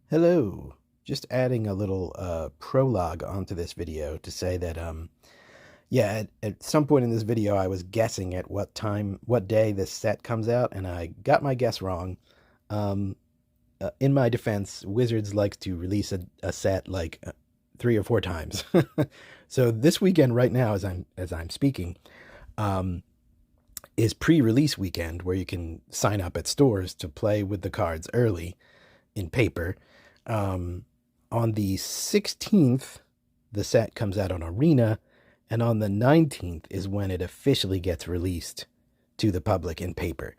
Hello. Just adding a little prologue onto this video to say that at some point in this video I was guessing at what day this set comes out, and I got my guess wrong. In my defense, Wizards likes to release a set like 3 or 4 times. So this weekend right now, as I'm speaking, is pre-release weekend, where you can sign up at stores to play with the cards early in paper. On the 16th, the set comes out on Arena, and on the 19th is when it officially gets released to the public in paper.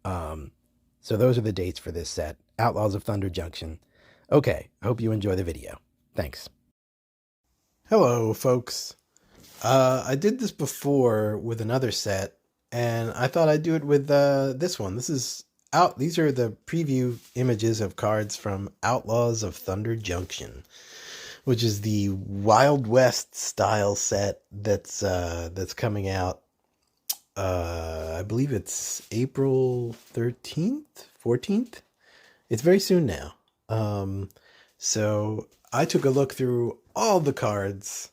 So those are the dates for this set, Outlaws of Thunder Junction. Okay, I hope you enjoy the video. Thanks. Hello, folks. I did this before with another set, and I thought I'd do it with this one. These are the preview images of cards from Outlaws of Thunder Junction, which is the Wild West style set that's coming out. I believe it's April 13th, 14th. It's very soon now. So I took a look through all the cards.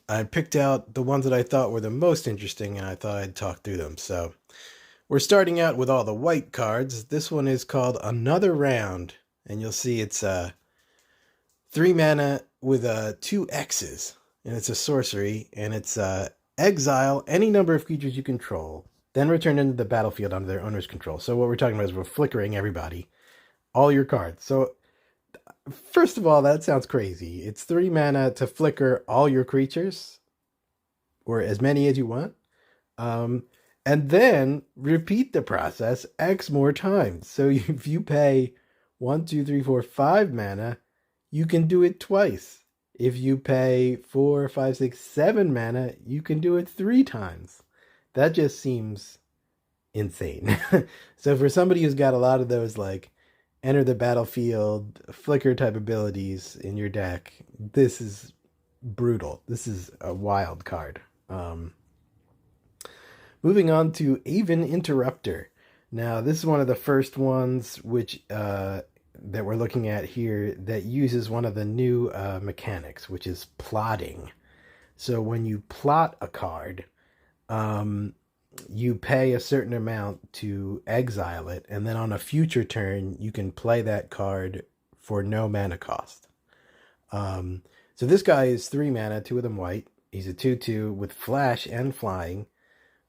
I picked out the ones that I thought were the most interesting, and I thought I'd talk through them. So we're starting out with all the white cards. This one is called Another Round, and you'll see it's 3 mana with 2 X's, and it's a sorcery, and it's exile any number of creatures you control, then return into the battlefield under their owner's control. So what we're talking about is we're flickering everybody, all your cards. So first of all, that sounds crazy. It's 3 mana to flicker all your creatures, or as many as you want. And then repeat the process X more times. So if you pay 1, 2, 3, 4, 5 mana, you can do it twice. If you pay 4, 5, 6, 7 mana, you can do it 3 times. That just seems insane. So for somebody who's got a lot of those like enter the battlefield, flicker type abilities in your deck, this is brutal. This is a wild card. Moving on to Aven Interrupter. Now, this is one of the first ones which that we're looking at here that uses one of the new mechanics, which is plotting. So when you plot a card, you pay a certain amount to exile it, and then on a future turn, you can play that card for no mana cost. So this guy is 3 mana, 2 of them white. He's a 2/2 with flash and flying.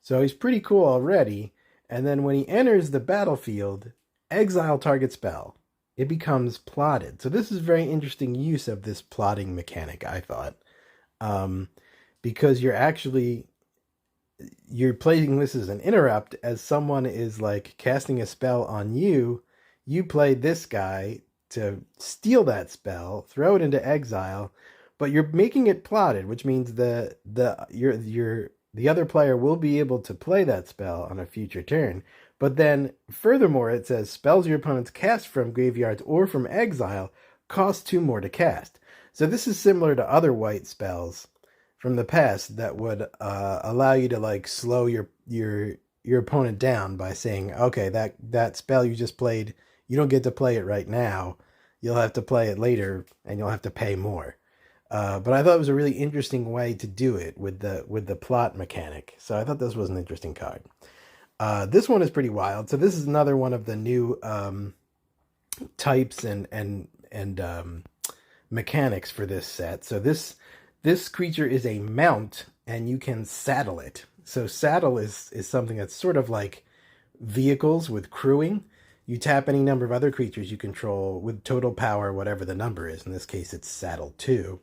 So he's pretty cool already. And then when he enters the battlefield, exile target spell. It becomes plotted. So this is very interesting use of this plotting mechanic, I thought. Because you're playing this as an interrupt, as someone is like casting a spell on you. You play this guy to steal that spell, throw it into exile, but you're making it plotted, which means the other player will be able to play that spell on a future turn. But then, furthermore, it says spells your opponents cast from graveyards or from exile cost 2 more to cast. So this is similar to other white spells from the past that would allow you to like slow your opponent down by saying, okay, that spell you just played, you don't get to play it right now. You'll have to play it later, and you'll have to pay more. But I thought it was a really interesting way to do it with the plot mechanic. So I thought this was an interesting card. This one is pretty wild. So this is another one of the new types and mechanics for this set. So this creature is a mount, and you can saddle it. So saddle is something that's sort of like vehicles with crewing. You tap any number of other creatures you control with total power, whatever the number is. In this case, it's saddle 2.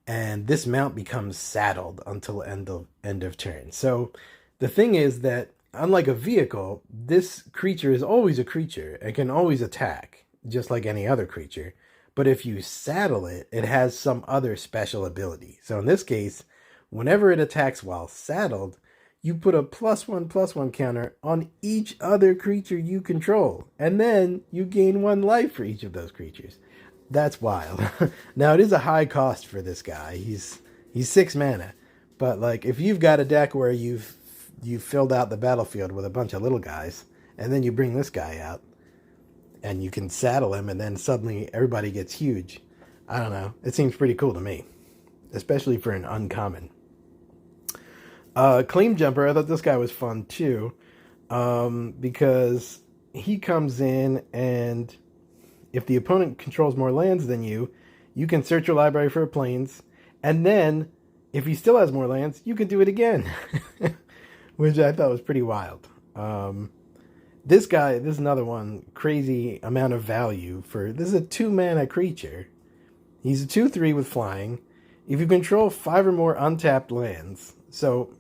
And this mount becomes saddled until end of turn. So the thing is that, unlike a vehicle, this creature is always a creature and can always attack, just like any other creature. But if you saddle it, it has some other special ability. So in this case, whenever it attacks while saddled, you put a +1/+1 counter on each other creature you control. And then you gain 1 life for each of those creatures. That's wild. Now, it is a high cost for this guy. He's 6 mana. But like, if you've got a deck where you've filled out the battlefield with a bunch of little guys, and then you bring this guy out, and you can saddle him, and then suddenly everybody gets huge. I don't know. It seems pretty cool to me, especially for an uncommon. Caim Jumper, I thought this guy was fun too, because he comes in, and if the opponent controls more lands than you, you can search your library for planes, and then if he still has more lands, you can do it again, which I thought was pretty wild. This guy, this is another one, crazy amount of value for, this is a 2-mana creature. He's a 2/3 with flying. If you control 5 or more untapped lands, so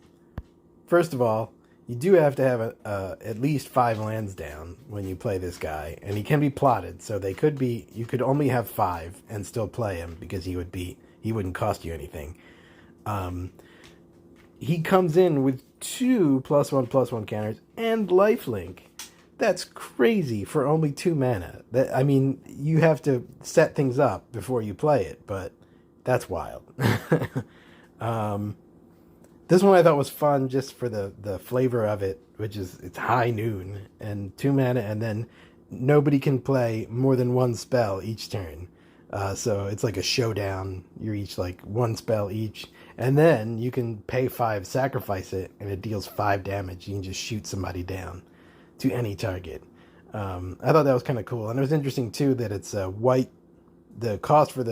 first of all, you do have to have at least 5 lands down when you play this guy, and he can be plotted, so they could be, you could only have 5 and still play him because he wouldn't cost you anything. He comes in with 2 +1/+1 counters and lifelink. That's crazy for only 2 mana. I mean, you have to set things up before you play it, but that's wild. This one I thought was fun just for the flavor of it, which is it's high noon and 2 mana, and then nobody can play more than 1 spell each turn. So it's like a showdown. You're each like 1 spell each, and then you can pay 5, sacrifice it, and it deals 5 damage. You can just shoot somebody down to any target. I thought that was kind of cool, and it was interesting too that it's white. The cost for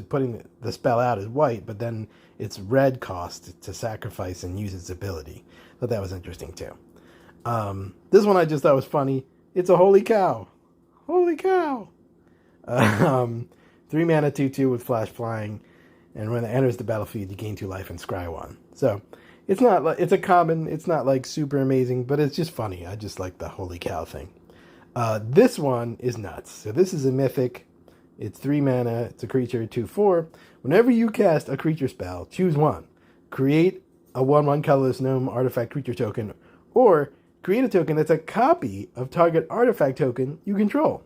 putting the spell out is white, but then it's red cost to sacrifice and use its ability. I thought that was interesting too. This one I just thought was funny. It's a holy cow. Holy cow. 3 mana 2/2 with flash flying, and when it enters the battlefield, you gain 2 life and scry 1. So it's not like it's a common. It's not like super amazing, but it's just funny. I just like the holy cow thing. This one is nuts. So this is a mythic. It's 3 mana. It's a creature 2/4. Whenever you cast a creature spell, choose one. Create a 1/1 colorless gnome artifact creature token, or create a token that's a copy of target artifact token you control.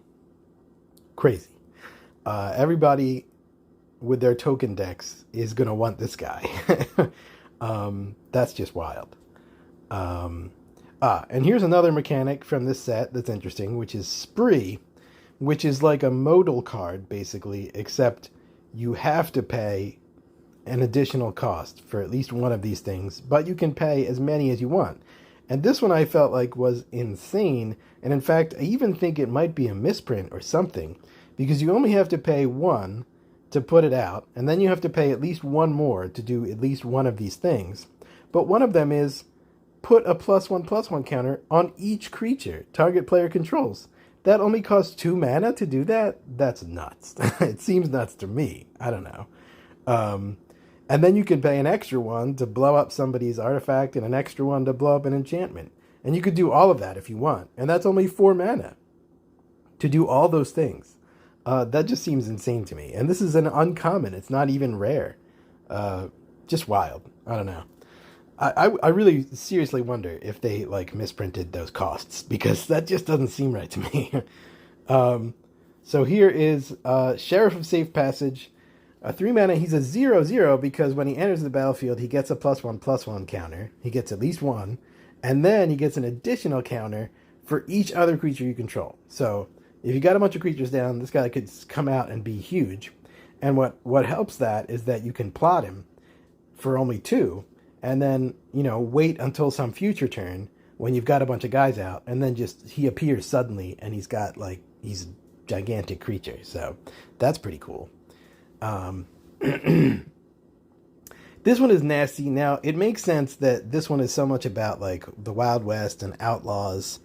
Crazy. Everybody with their token decks is going to want this guy. That's just wild. And here's another mechanic from this set that's interesting, which is Spree, which is like a modal card, basically, except you have to pay an additional cost for at least one of these things, but you can pay as many as you want. And this one I felt like was insane, and in fact, I even think it might be a misprint or something, because you only have to pay 1 to put it out, and then you have to pay at least 1 more to do at least one of these things. But one of them is put a +1/+1 counter on each creature target player controls. That only costs 2 mana to do that? That's nuts. It seems nuts to me. I don't know. And then you can pay an extra 1 to blow up somebody's artifact and an extra 1 to blow up an enchantment. And you could do all of that if you want. And that's only 4 mana to do all those things. That just seems insane to me. And this is an uncommon. It's not even rare. Just wild. I don't know. I really seriously wonder if they like misprinted those costs, because that just doesn't seem right to me. So here is Sheriff of Safe Passage. A 3 mana, he's a 0/0 because when he enters the battlefield, he gets a +1/+1 counter. He gets at least 1. And then he gets an additional counter for each other creature you control. So if you got a bunch of creatures down, this guy could come out and be huge. And what helps that is that you can plot him for only 2. And then, wait until some future turn when you've got a bunch of guys out, and then just he appears suddenly, and he's a gigantic creature. So that's pretty cool. This one is nasty. Now, it makes sense that this one is so much about like the Wild West and outlaws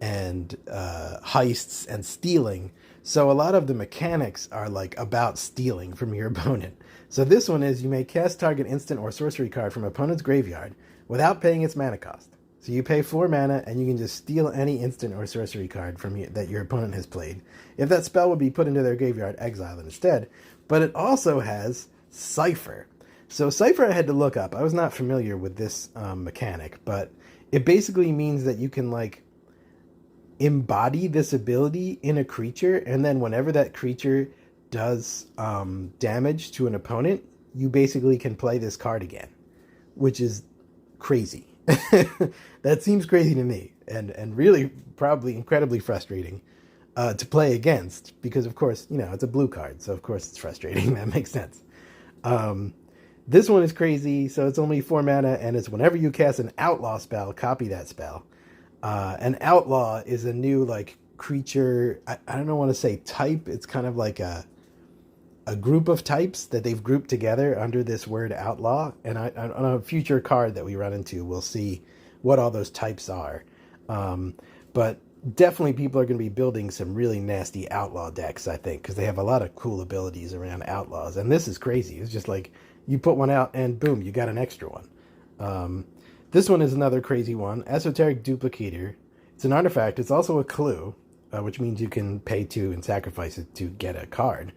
and heists and stealing. So a lot of the mechanics are like about stealing from your opponent. So this one is you may cast target instant or sorcery card from opponent's graveyard without paying its mana cost. So you pay 4 mana and you can just steal any instant or sorcery card from that your opponent has played. If that spell would be put into their graveyard, exile it instead. But it also has Cipher. So Cipher I had to look up. I was not familiar with this mechanic, but it basically means that you can like embody this ability in a creature, and then whenever that creature does damage to an opponent, you basically can play this card again, which is crazy. That seems crazy to me, and really probably incredibly frustrating. to play against, because of course, it's a blue card, so of course it's frustrating. That makes sense. This one is crazy, so it's only 4 mana, and it's whenever you cast an outlaw spell, copy that spell. An outlaw is a new like creature. I don't want to say type. It's kind of like a group of types that they've grouped together under this word outlaw. And on a future card that we run into, we'll see what all those types are. But definitely people are going to be building some really nasty outlaw decks, I think, because they have a lot of cool abilities around outlaws. And this is crazy. It's just like you put one out and boom, you got an extra one. This one is another crazy one. Esoteric Duplicator. It's an artifact. It's also a clue, which means you can pay 2 and sacrifice it to get a card.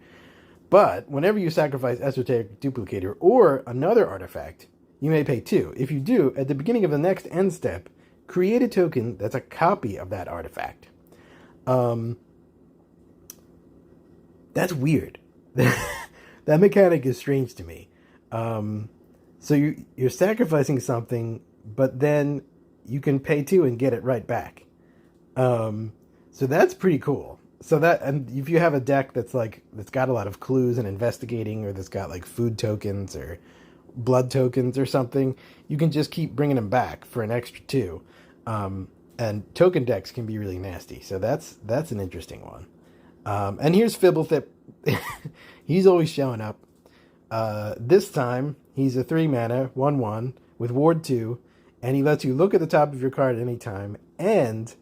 But whenever you sacrifice Esoteric Duplicator or another artifact, you may pay 2. If you do, at the beginning of the next end step, create a token that's a copy of that artifact. That's weird. That mechanic is strange to me. So you're sacrificing something, but then you can pay 2 and get it right back. So that's pretty cool. So and if you have a deck that's got a lot of clues and investigating, or that's got like food tokens or blood tokens or something, you can just keep bringing them back for an extra 2. And token decks can be really nasty. So that's an interesting one. And here's Fibble. He's always showing up. This time he's a 3 mana 1/1 with ward 2, and he lets you look at the top of your card at any time, and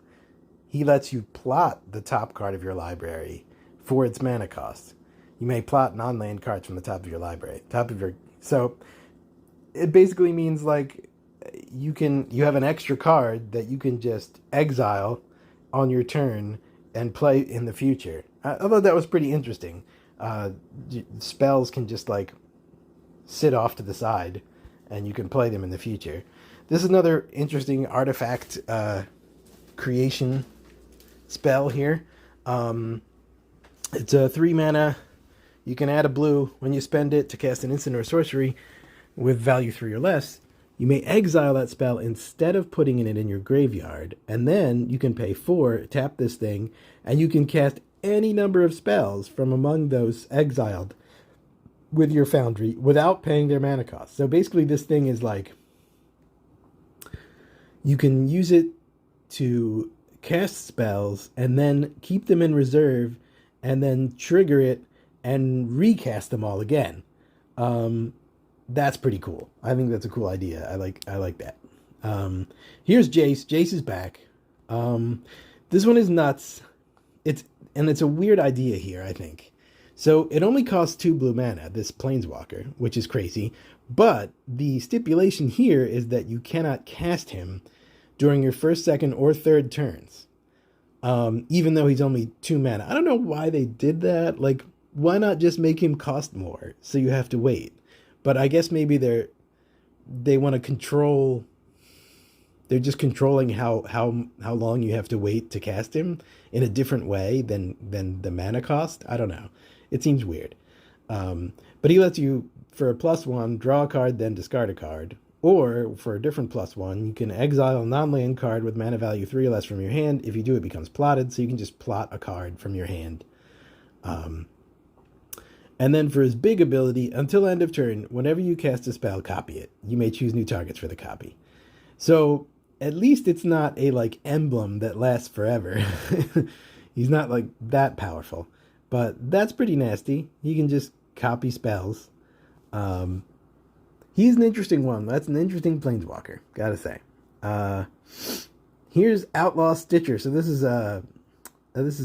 he lets you plot the top card of your library for its mana cost. You may plot non-land cards from the top of your library. So it basically means like you have an extra card that you can just exile on your turn and play in the future. I thought that was pretty interesting. Spells can just like sit off to the side and you can play them in the future. This is another interesting artifact creation spell here. It's a 3 mana. You can add a blue when you spend it to cast an instant or sorcery with value 3 or less. You may exile that spell instead of putting it in your graveyard, and then you can pay 4, tap this thing, and you can cast any number of spells from among those exiled with your foundry without paying their mana cost. So basically this thing is like, you can use it to cast spells and then keep them in reserve and then trigger it and recast them all again. That's pretty cool. I think that's a cool idea. I like that. Here's Jace. Jace is back. This one is nuts. It's a weird idea here, I think. So it only costs 2 blue mana, this Planeswalker, which is crazy. But the stipulation here is that you cannot cast him during your first, second, or third turns. Even though he's only 2 mana. I don't know why they did that. Like, why not just make him cost more so you have to wait? But I guess maybe they want to control. They're just controlling how long you have to wait to cast him in a different way than the mana cost. I don't know. It seems weird. But he lets you, for a +1, draw a card, then discard a card. Or for a different +1, you can exile a non-land card with mana value 3 or less from your hand. If you do, it becomes plotted, so you can just plot a card from your hand. And then for his big ability, until end of turn, whenever you cast a spell, copy it. You may choose new targets for the copy. So at least it's not a like emblem that lasts forever. He's not like that powerful. But that's pretty nasty. He can just copy spells. He's an interesting one. That's an interesting Planeswalker, gotta say. Here's Outlaw Stitcher. So this is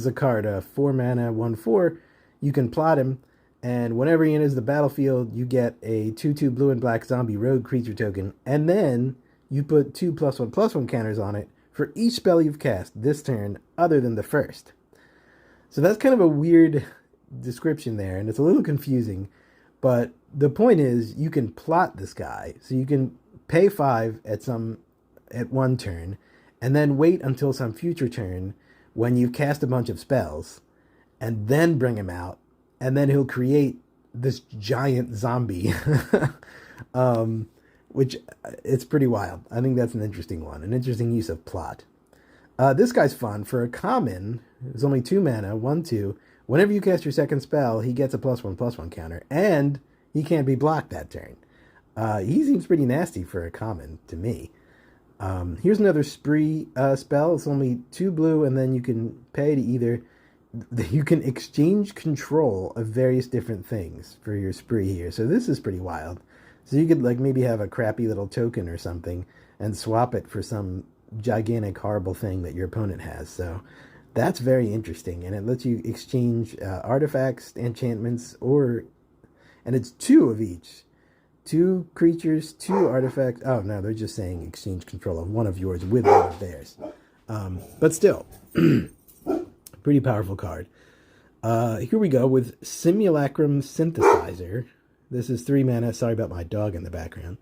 a card, 4 mana, 1/4. You can plot him, and whenever he enters the battlefield, you get a 2/2 blue and black zombie rogue creature token, and then you put 2 +1/+1 counters on it for each spell you've cast this turn other than the first. So that's kind of a weird description there, and it's a little confusing, but the point is you can plot this guy. So you can pay 5 at one turn, and then wait until some future turn when you've cast a bunch of spells, and then bring him out, and then he'll create this giant zombie, which it's pretty wild. I think that's an interesting one, an interesting use of plot. This guy's fun. For a common, it's only 2 mana, 1/2. Whenever you cast your second spell, he gets a +1/+1 counter, and he can't be blocked that turn. He seems pretty nasty for a common to me. Here's another spree spell. It's only 2 blue, and then you can pay to either... You can exchange control of various different things for your spree here. So this is pretty wild. So you could like maybe have a crappy little token or something and swap it for some gigantic horrible thing that your opponent has. So that's very interesting, and it lets you exchange artifacts, enchantments, and it's 2 of each. 2 creatures, 2 artifacts. Oh no, they're just saying exchange control of one of yours with one of theirs. But still, pretty powerful card. Here we go with Simulacrum Synthesizer. This is 3 mana. Sorry about my dog in the background.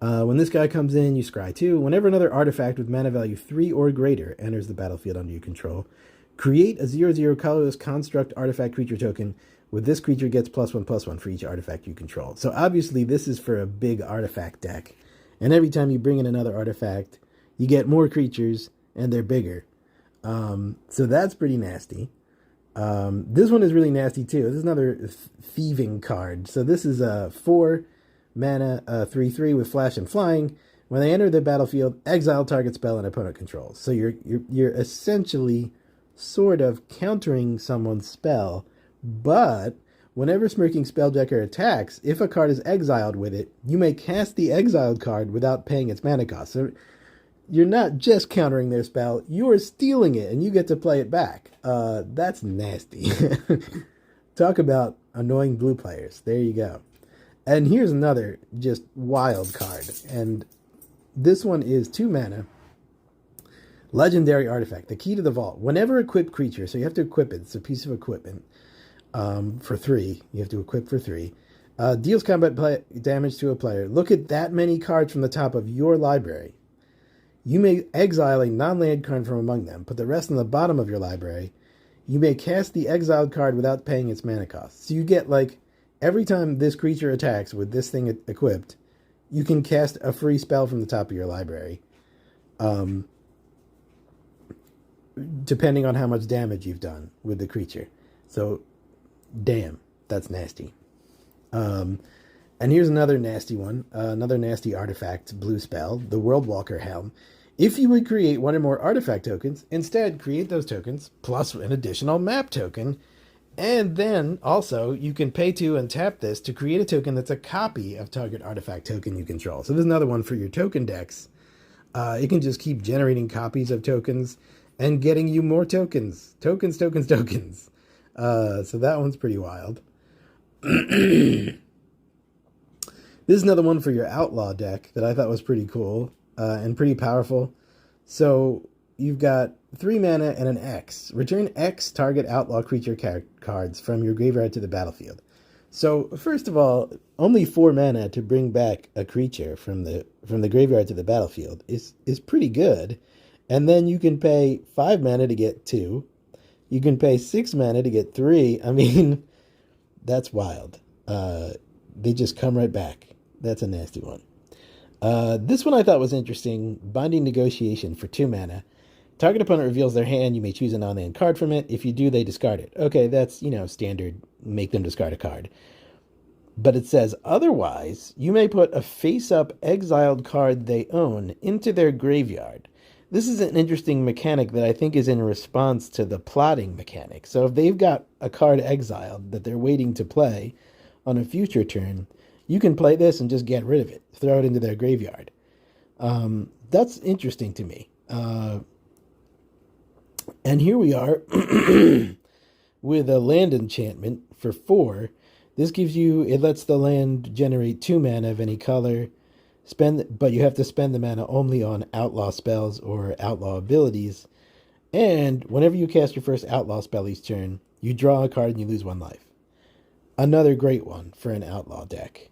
When this guy comes in, you scry 2. Whenever another artifact with mana value 3 or greater enters the battlefield under your control, create a 0/0 colorless construct artifact creature token. With this creature gets +1/+1 for each artifact you control. So obviously this is for a big artifact deck. And every time you bring in another artifact, you get more creatures, and they're bigger. So that's pretty nasty. This one is really nasty too. This is another thieving card. So this is a 4 mana 3/3 with flash and flying. When they enter the battlefield, exile target spell and opponent controls. So you're essentially sort of countering someone's spell, but whenever Smirking Spelljacker attacks, if a card is exiled with it, you may cast the exiled card without paying its mana cost. So you're not just countering their spell, you're stealing it, and you get to play it back. That's nasty. Talk about annoying blue players. There you go. And here's another just wild card. And this one is 2 mana. Legendary Artifact, the Key to the Vault. Whenever equipped creature, so you have to equip it. It's a piece of equipment for 3. You have to equip for 3. Deals combat damage to a player. Look at that many cards from the top of your library. You may exile a non-land card from among them. Put the rest on the bottom of your library. You may cast the exiled card without paying its mana cost. So you get, like, every time this creature attacks with this thing equipped, you can cast a free spell from the top of your library. Depending on how much damage you've done with the creature. So, damn, that's nasty. And here's another nasty one. Another nasty artifact, blue spell, the Worldwalker Helm. If you would create one or more artifact tokens, instead create those tokens plus an additional map token. And then also you can pay to and tap this to create a token that's a copy of target artifact token you control. So there's another one for your token decks. It can just keep generating copies of tokens and getting you more tokens. Tokens. So that one's pretty wild. This is another one for your Outlaw deck that I thought was pretty cool and pretty powerful. So you've got 3 mana and an X. Return X target Outlaw creature cards from your graveyard to the battlefield. So first of all, only 4 mana to bring back a creature from the graveyard to the battlefield is pretty good. And then you can pay 5 mana to get 2. You can pay 6 mana to get 3. I mean, that's wild. They just come right back. That's a nasty one. This one I thought was interesting. Binding Negotiation for 2 mana. Target opponent reveals their hand. You may choose a non-land card from it. If you do, they discard it. Okay, that's, standard. Make them discard a card. But it says, otherwise, you may put a face-up exiled card they own into their graveyard. This is an interesting mechanic that I think is in response to the plotting mechanic. So if they've got a card exiled that they're waiting to play on a future turn, you can play this and just get rid of it. Throw it into their graveyard. That's interesting to me. And here we are with a land enchantment for 4. This it lets the land generate 2 mana of any color. But you have to spend the mana only on outlaw spells or outlaw abilities. And whenever you cast your first outlaw spell each turn, you draw a card and you lose 1 life. Another great one for an outlaw deck.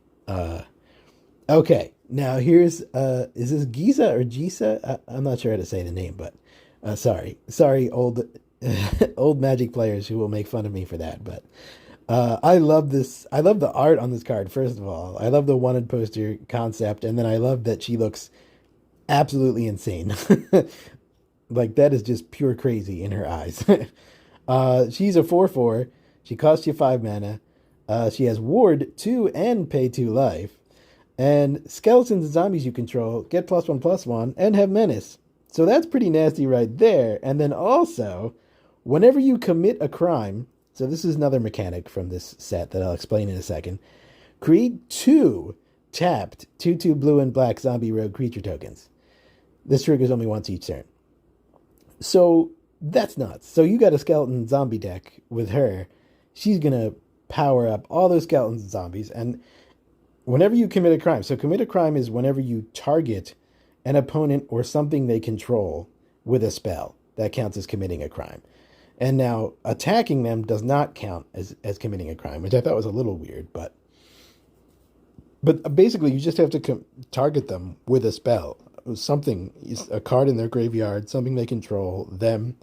Okay, now here's, is this Giza or Giza? I'm not sure how to say the name, but sorry, old old Magic players who will make fun of me for that. But I love this. I love the art on this card, first of all. I love the wanted poster concept, and then I love that she looks absolutely insane. Like, that is just pure crazy in her eyes. She's a 4/4. She costs you 5 mana. She has Ward 2 and pay 2 life. And skeletons and zombies you control get +1/+1 and have menace. So that's pretty nasty right there. And then also, whenever you commit a crime, so this is another mechanic from this set that I'll explain in a second, create 2 tapped 2/2 blue and black zombie rogue creature tokens. This triggers only once each turn. So that's nuts. So you got a skeleton zombie deck with her. She's going to power up all those skeletons and zombies. And whenever you commit a crime, so commit a crime is whenever you target an opponent or something they control with a spell. That counts as committing a crime. And now attacking them does not count as committing a crime, which I thought was a little weird. But basically you just have to target them with a spell. Something, a card in their graveyard, something they control, them.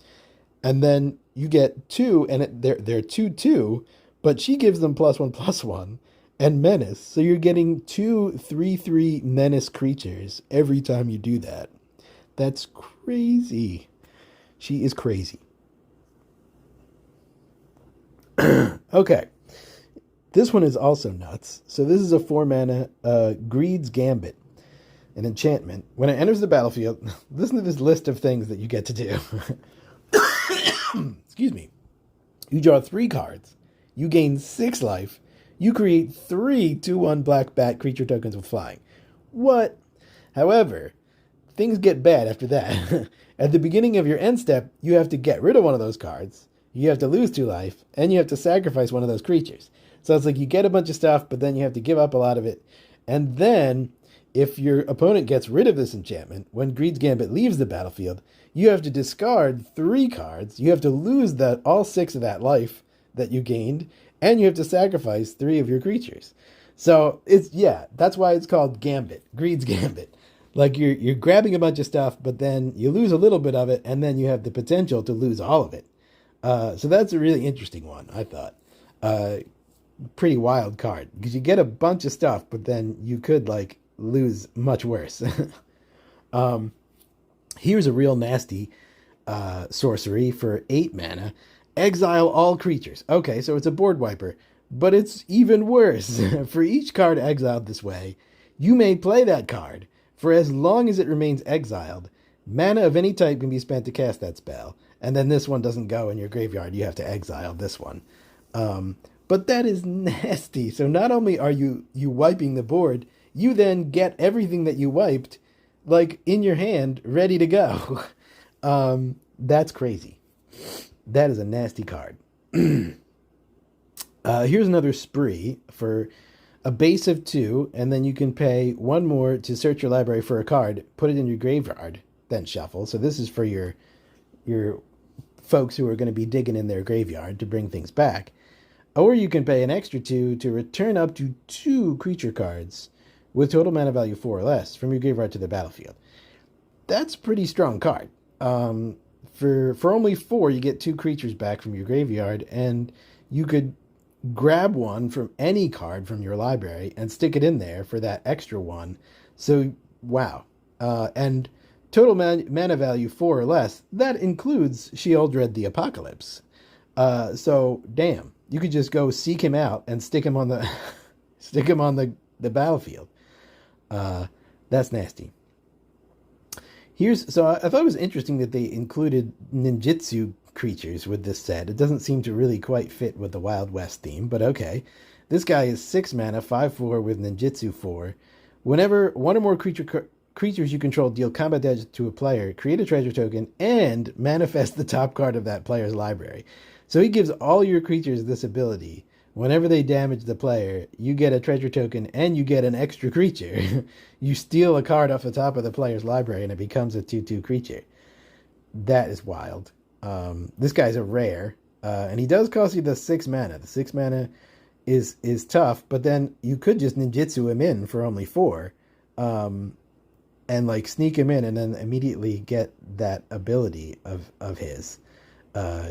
And then you get 2, and they're 2/2, but she gives them +1/+1 and menace. So you're getting 2 3/3 menace creatures every time you do that. That's crazy. She is crazy. Okay. This one is also nuts. So this is a 4 mana Greed's Gambit, an enchantment. When it enters the battlefield, listen to this list of things that you get to do. Excuse me. You draw 3 cards. You gain 6 life. You create 3 2/1 black bat creature tokens with flying. What? However, things get bad after that. At the beginning of your end step, you have to get rid of one of those cards. You have to lose 2 life, and you have to sacrifice one of those creatures. So it's like you get a bunch of stuff, but then you have to give up a lot of it. And then, if your opponent gets rid of this enchantment, when Greed's Gambit leaves the battlefield, you have to discard 3 cards. You have to lose all 6 of that life that you gained, and you have to sacrifice 3 of your creatures. So that's why it's called Gambit, Greed's Gambit. Like you're grabbing a bunch of stuff, but then you lose a little bit of it, and then you have the potential to lose all of it. So that's a really interesting one, I thought. Pretty wild card, because you get a bunch of stuff, but then you could lose much worse. Here's a real nasty sorcery for 8 mana. Exile all creatures. Okay, so it's a board wiper, but it's even worse. For each card exiled this way, you may play that card for as long as it remains exiled. Mana of any type can be spent to cast that spell, and then this one doesn't go in your graveyard. You have to exile this one. But that is nasty. So not only are you wiping the board, you then get everything that you wiped in your hand, ready to go. That's crazy. That is a nasty card. Here's another spree for a base of 2, and then you can pay 1 more to search your library for a card, put it in your graveyard, then shuffle. So this is for your folks who are going to be digging in their graveyard to bring things back. Or you can pay an extra 2 to return up to 2 creature cards with total mana value 4 or less from your graveyard to the battlefield. That's a pretty strong card. For only 4, you get 2 creatures back from your graveyard, and you could grab one from any card from your library and stick it in there for that extra 1. So, wow. And total mana value 4 or less, that includes Sheoldred the Apocalypse. So, damn. You could just go seek him out and stick him on the battlefield. That's nasty. So I thought it was interesting that they included ninjutsu creatures with this set. It doesn't seem to really quite fit with the Wild West theme, but okay. This guy is 6 mana, 5/4 with ninjutsu 4. Whenever 1 or more creatures you control deal combat damage to a player, create a treasure token and manifest the top card of that player's library. So he gives all your creatures this ability. Whenever they damage the player, you get a treasure token and you get an extra creature. You steal a card off the top of the player's library and it becomes a 2/2 creature. That is wild. This guy's a rare, and he does cost you the 6 mana. The 6 mana is tough, but then you could just ninjutsu him in for only 4, and sneak him in and then immediately get that ability of his.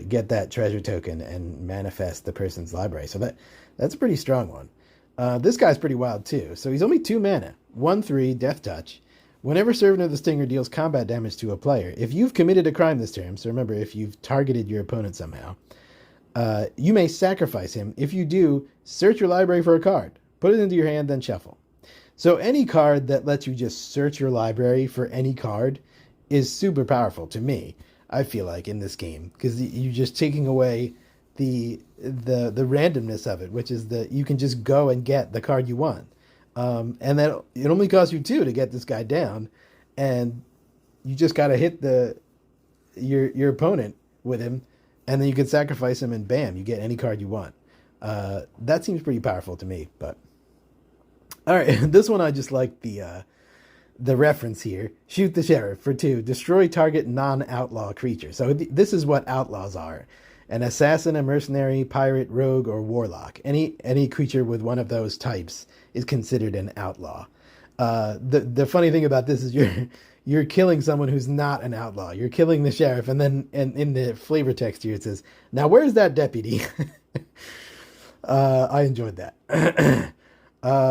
Get that treasure token and manifest the person's library. So that's a pretty strong one. This guy's pretty wild too. So he's only 2 mana, 1/3 Death Touch. Whenever Servant of the Stinger deals combat damage to a player, if you've committed a crime this turn, so remember, if you've targeted your opponent somehow, you may sacrifice him. If you do, search your library for a card. Put it into your hand, then shuffle. So any card that lets you just search your library for any card is super powerful to me, I feel like, in this game. Because you're just taking away the randomness of it, which is that you can just go and get the card you want. And that it only costs you 2 to get this guy down. And you just got to hit your opponent with him. And then you can sacrifice him and bam, you get any card you want. That seems pretty powerful to me, but... Alright, this one I just like the reference here. Shoot the Sheriff for 2. Destroy target non-outlaw creature. So this is what outlaws are. An assassin, a mercenary, pirate, rogue, or warlock. Any creature with one of those types is considered an outlaw. The funny thing about this is you're killing someone who's not an outlaw. You're killing the sheriff, and then in the flavor text here it says, "Now where's that deputy?" I enjoyed that.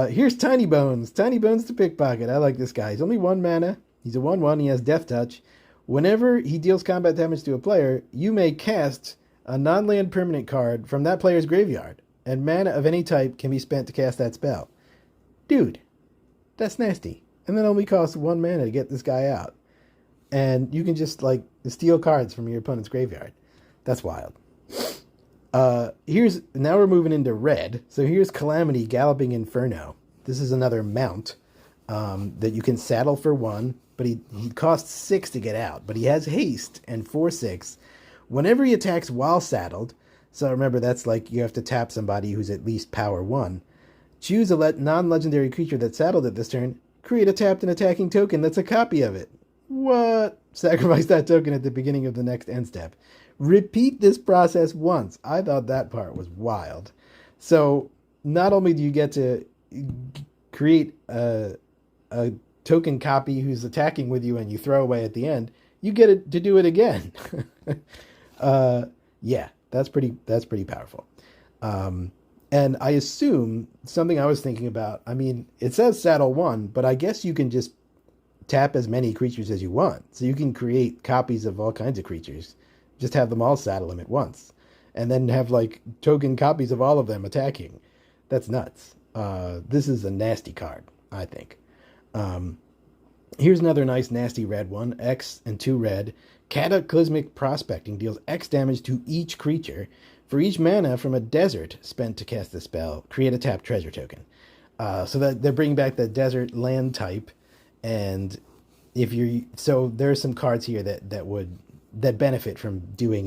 Here's Tiny Bones. Tiny Bones to pickpocket. I like this guy. He's only 1 mana. He's a 1/1. He has Death Touch. Whenever he deals combat damage to a player, you may cast a non-land permanent card from that player's graveyard, and mana of any type can be spent to cast that spell. Dude, that's nasty. And then only costs 1 mana to get this guy out. And you can just, like, steal cards from your opponent's graveyard. That's wild. Now we're moving into red. So here's Calamity, Galloping Inferno. This is another mount that you can saddle for 1, but he costs 6 to get out. But he has haste and 4/6. Whenever he attacks while saddled, so remember that's like you have to tap somebody who's at least power 1. Choose a non-legendary creature that's saddled at this turn. Create a tapped and attacking token that's a copy of it. What? Sacrifice that token at the beginning of the next end step. Repeat this process once. I thought that part was wild. So not only do you get to create a token copy who's attacking with you and you throw away at the end, you get to do it again. Yeah, that's pretty powerful. And I assume something I was thinking about, I mean, it says saddle 1, but I guess you can just tap as many creatures as you want. So you can create copies of all kinds of creatures. Just have them all saddle them at once. And then have, like, token copies of all of them attacking. That's nuts. This is a nasty card, I think. Here's another nice nasty red one. X and 2 red. Cataclysmic Prospecting deals X damage to each creature. For each mana from a desert spent to cast the spell, create a tapped treasure token. So that they're bringing back the desert land type, and so there are some cards here that benefit from doing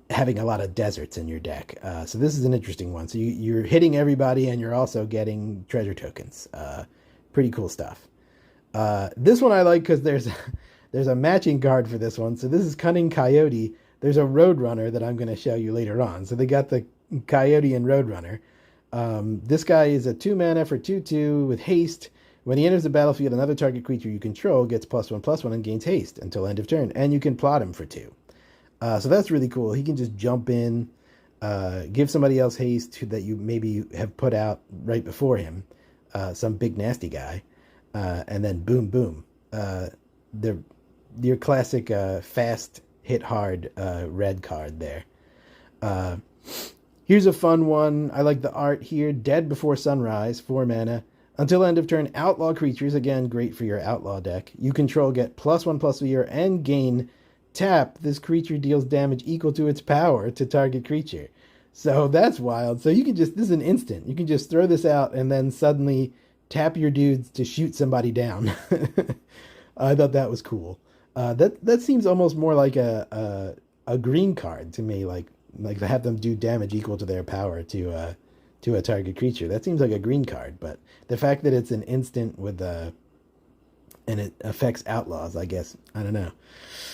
having a lot of deserts in your deck. So this is an interesting one. So you're hitting everybody, and you're also getting treasure tokens. Pretty cool stuff. This one I like because there's a matching card for this one. So this is Cunning Coyote. There's a Roadrunner that I'm going to show you later on. So they got the Coyote and Roadrunner. This guy is a 2 mana for 2/2 with haste. When he enters the battlefield, another target creature you control gets +1/+1 and gains haste until end of turn. And you can plot him for 2. So that's really cool. He can just jump in, give somebody else haste that you maybe have put out right before him. Some big nasty guy. And then boom, boom. Your classic fast hit hard red card there. Here's a fun one. I like the art here. Dead Before Sunrise, 4 mana. Until end of turn, outlaw creatures. Again, great for your outlaw deck. You control get +1/+0 and gain tap. This creature deals damage equal to its power to target creature. So that's wild. So you can this is an instant. You can just throw this out and then suddenly tap your dudes to shoot somebody down. I thought that was cool. That seems almost more like a green card to me, like to have them do damage equal to their power to a target creature. That seems like a green card, but the fact that it's an instant and it affects outlaws, I guess. I don't know.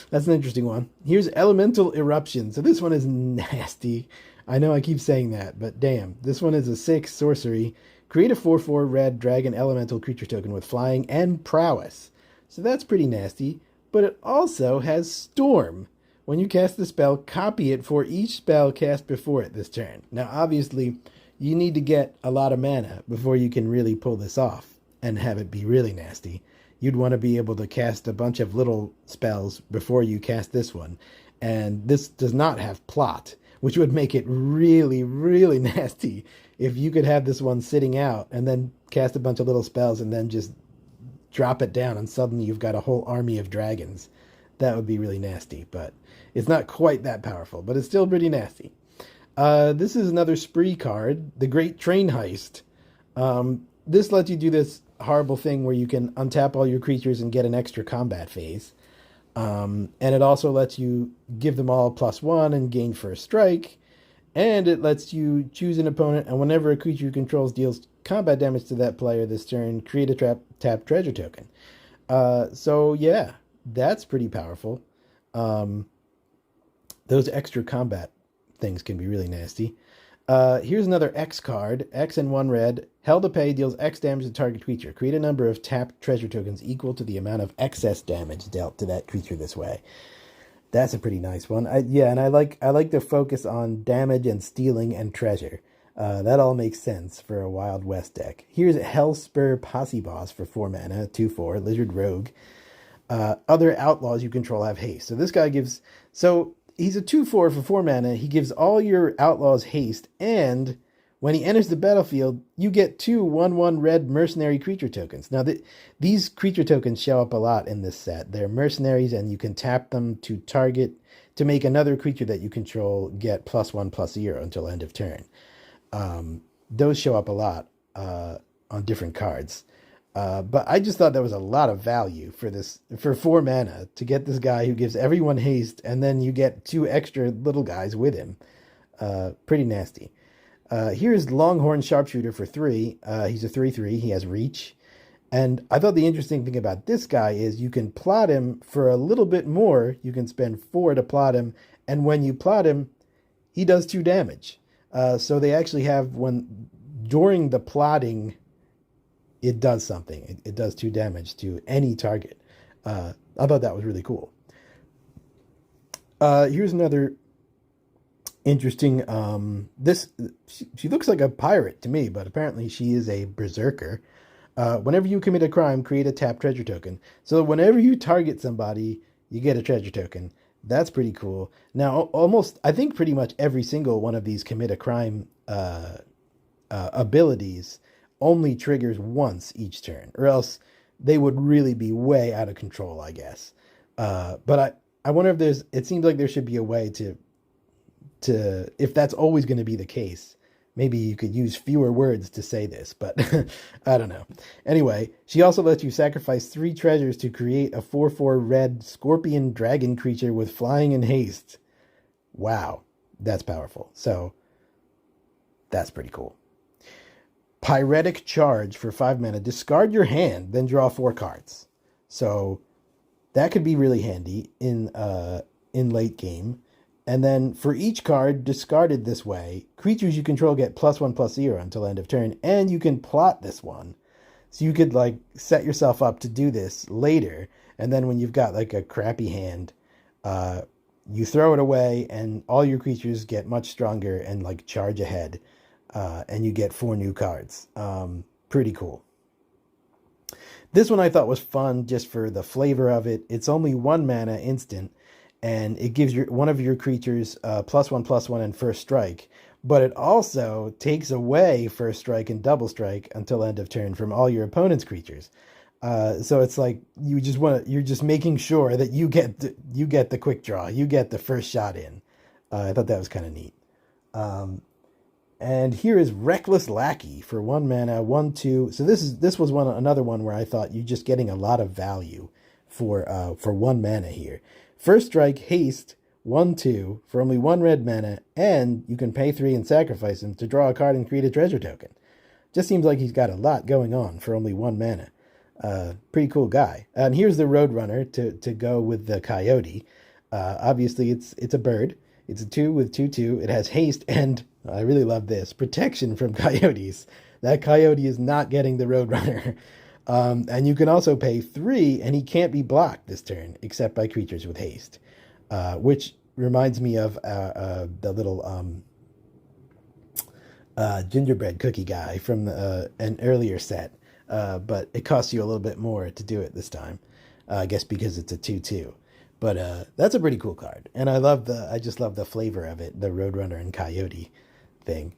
That's an interesting one. Here's Elemental Eruption. So this one is nasty. I know I keep saying that, but damn. This one is a 6 sorcery. Create a 4/4 red dragon elemental creature token with flying and prowess. So that's pretty nasty. But it also has Storm. When you cast the spell, copy it for each spell cast before it this turn. Now, obviously, you need to get a lot of mana before you can really pull this off and have it be really nasty. you'd want to be able to cast a bunch of little spells before you cast this one. And this does not have plot, which would make it really, really nasty if you could have this one sitting out and then cast a bunch of little spells and then just drop it down and suddenly you've got a whole army of dragons. That would be really nasty, but it's not quite that powerful, but it's still pretty nasty. This is another spree card, the Great Train Heist. This lets you do this horrible thing where you can untap all your creatures and get an extra combat phase. And it also lets you give them all +1 and gain first strike. And it lets you choose an opponent, and whenever a creature you controls deals combat damage to that player this turn, create a tap treasure token. So yeah, that's pretty powerful. Those extra combat things can be really nasty. Here's another X card. X and 1 red. Hell to pay deals X damage to target creature. Create a number of tapped treasure tokens equal to the amount of excess damage dealt to that creature this way. That's a pretty nice one. I like the focus on damage and stealing and treasure. That all makes sense for a Wild West deck. Here's Hellspur Posse Boss for 4 mana, 2/4, Lizard Rogue. Other outlaws you control have haste. So this guy gives... So he's a 2/4 for 4 mana. He gives all your outlaws haste, and when he enters the battlefield, you get 2 1/1 red mercenary creature tokens. Now, these creature tokens show up a lot in this set. They're mercenaries, and you can tap them to target, to make another creature that you control get +1/+0 until end of turn. Those show up a lot on different cards. But I just thought that was a lot of value for this, for 4 mana, to get this guy who gives everyone haste, and then you get 2 extra little guys with him. Pretty nasty. Here's Longhorn Sharpshooter for 3. He's a 3/3. He has reach. And I thought the interesting thing about this guy is you can plot him for a little bit more. You can spend 4 to plot him. And when you plot him, he does 2 damage. So they actually have, during the plotting, it does something. It does 2 damage to any target. I thought that was really cool. Here's another interesting... She looks like a pirate to me, but apparently she is a berserker. Whenever you commit a crime, create a tap treasure token. So whenever you target somebody, you get a treasure token. That's pretty cool. Now, I think pretty much every single one of these commit a crime abilities only triggers once each turn, or else they would really be way out of control, I guess. But I wonder if it seems like there should be a way to if that's always going to be the case, maybe you could use fewer words to say this, but I don't know. Anyway, she also lets you sacrifice 3 treasures to create a 4/4 red scorpion dragon creature with flying and haste. Wow, that's powerful. So that's pretty cool. Pyic Charge for 5 mana. Discard your hand, then draw 4 cards. So that could be really handy in late game. And then for each card discarded this way, creatures you control get +1/+0 until end of turn, and you can plot this one. So you could like set yourself up to do this later, and then when you've got like a crappy hand, you throw it away, and all your creatures get much stronger and like charge ahead, and you get 4 new cards. Pretty cool. This one I thought was fun just for the flavor of it. It's only 1 mana instant, and it gives one of your creatures +1/+1 and first strike, but it also takes away first strike and double strike until end of turn from all your opponent's creatures. So it's like you're just making sure that you get the quick draw, you get the first shot in. I thought that was kind of neat. And here is Reckless Lackey for 1 mana, 1/2. So this was another one where I thought you're just getting a lot of value for 1 mana here. First strike, haste, 1/2 for only 1 red mana, and you can pay 3 and sacrifice him to draw a card and create a treasure token. Just seems like he's got a lot going on for only 1 mana. Pretty cool guy. And here's the Roadrunner to go with the Coyote. Obviously, it's a bird. It's a 2 with 2/2. It has haste, and I really love this, protection from coyotes. That coyote is not getting the Roadrunner. And you can also pay 3, and he can't be blocked this turn, except by creatures with haste. Which reminds me of the little gingerbread cookie guy from an earlier set. but it costs you a little bit more to do it this time. I guess because it's a 2/2. But that's a pretty cool card, and I just love the flavor of it, the Roadrunner and Coyote thing.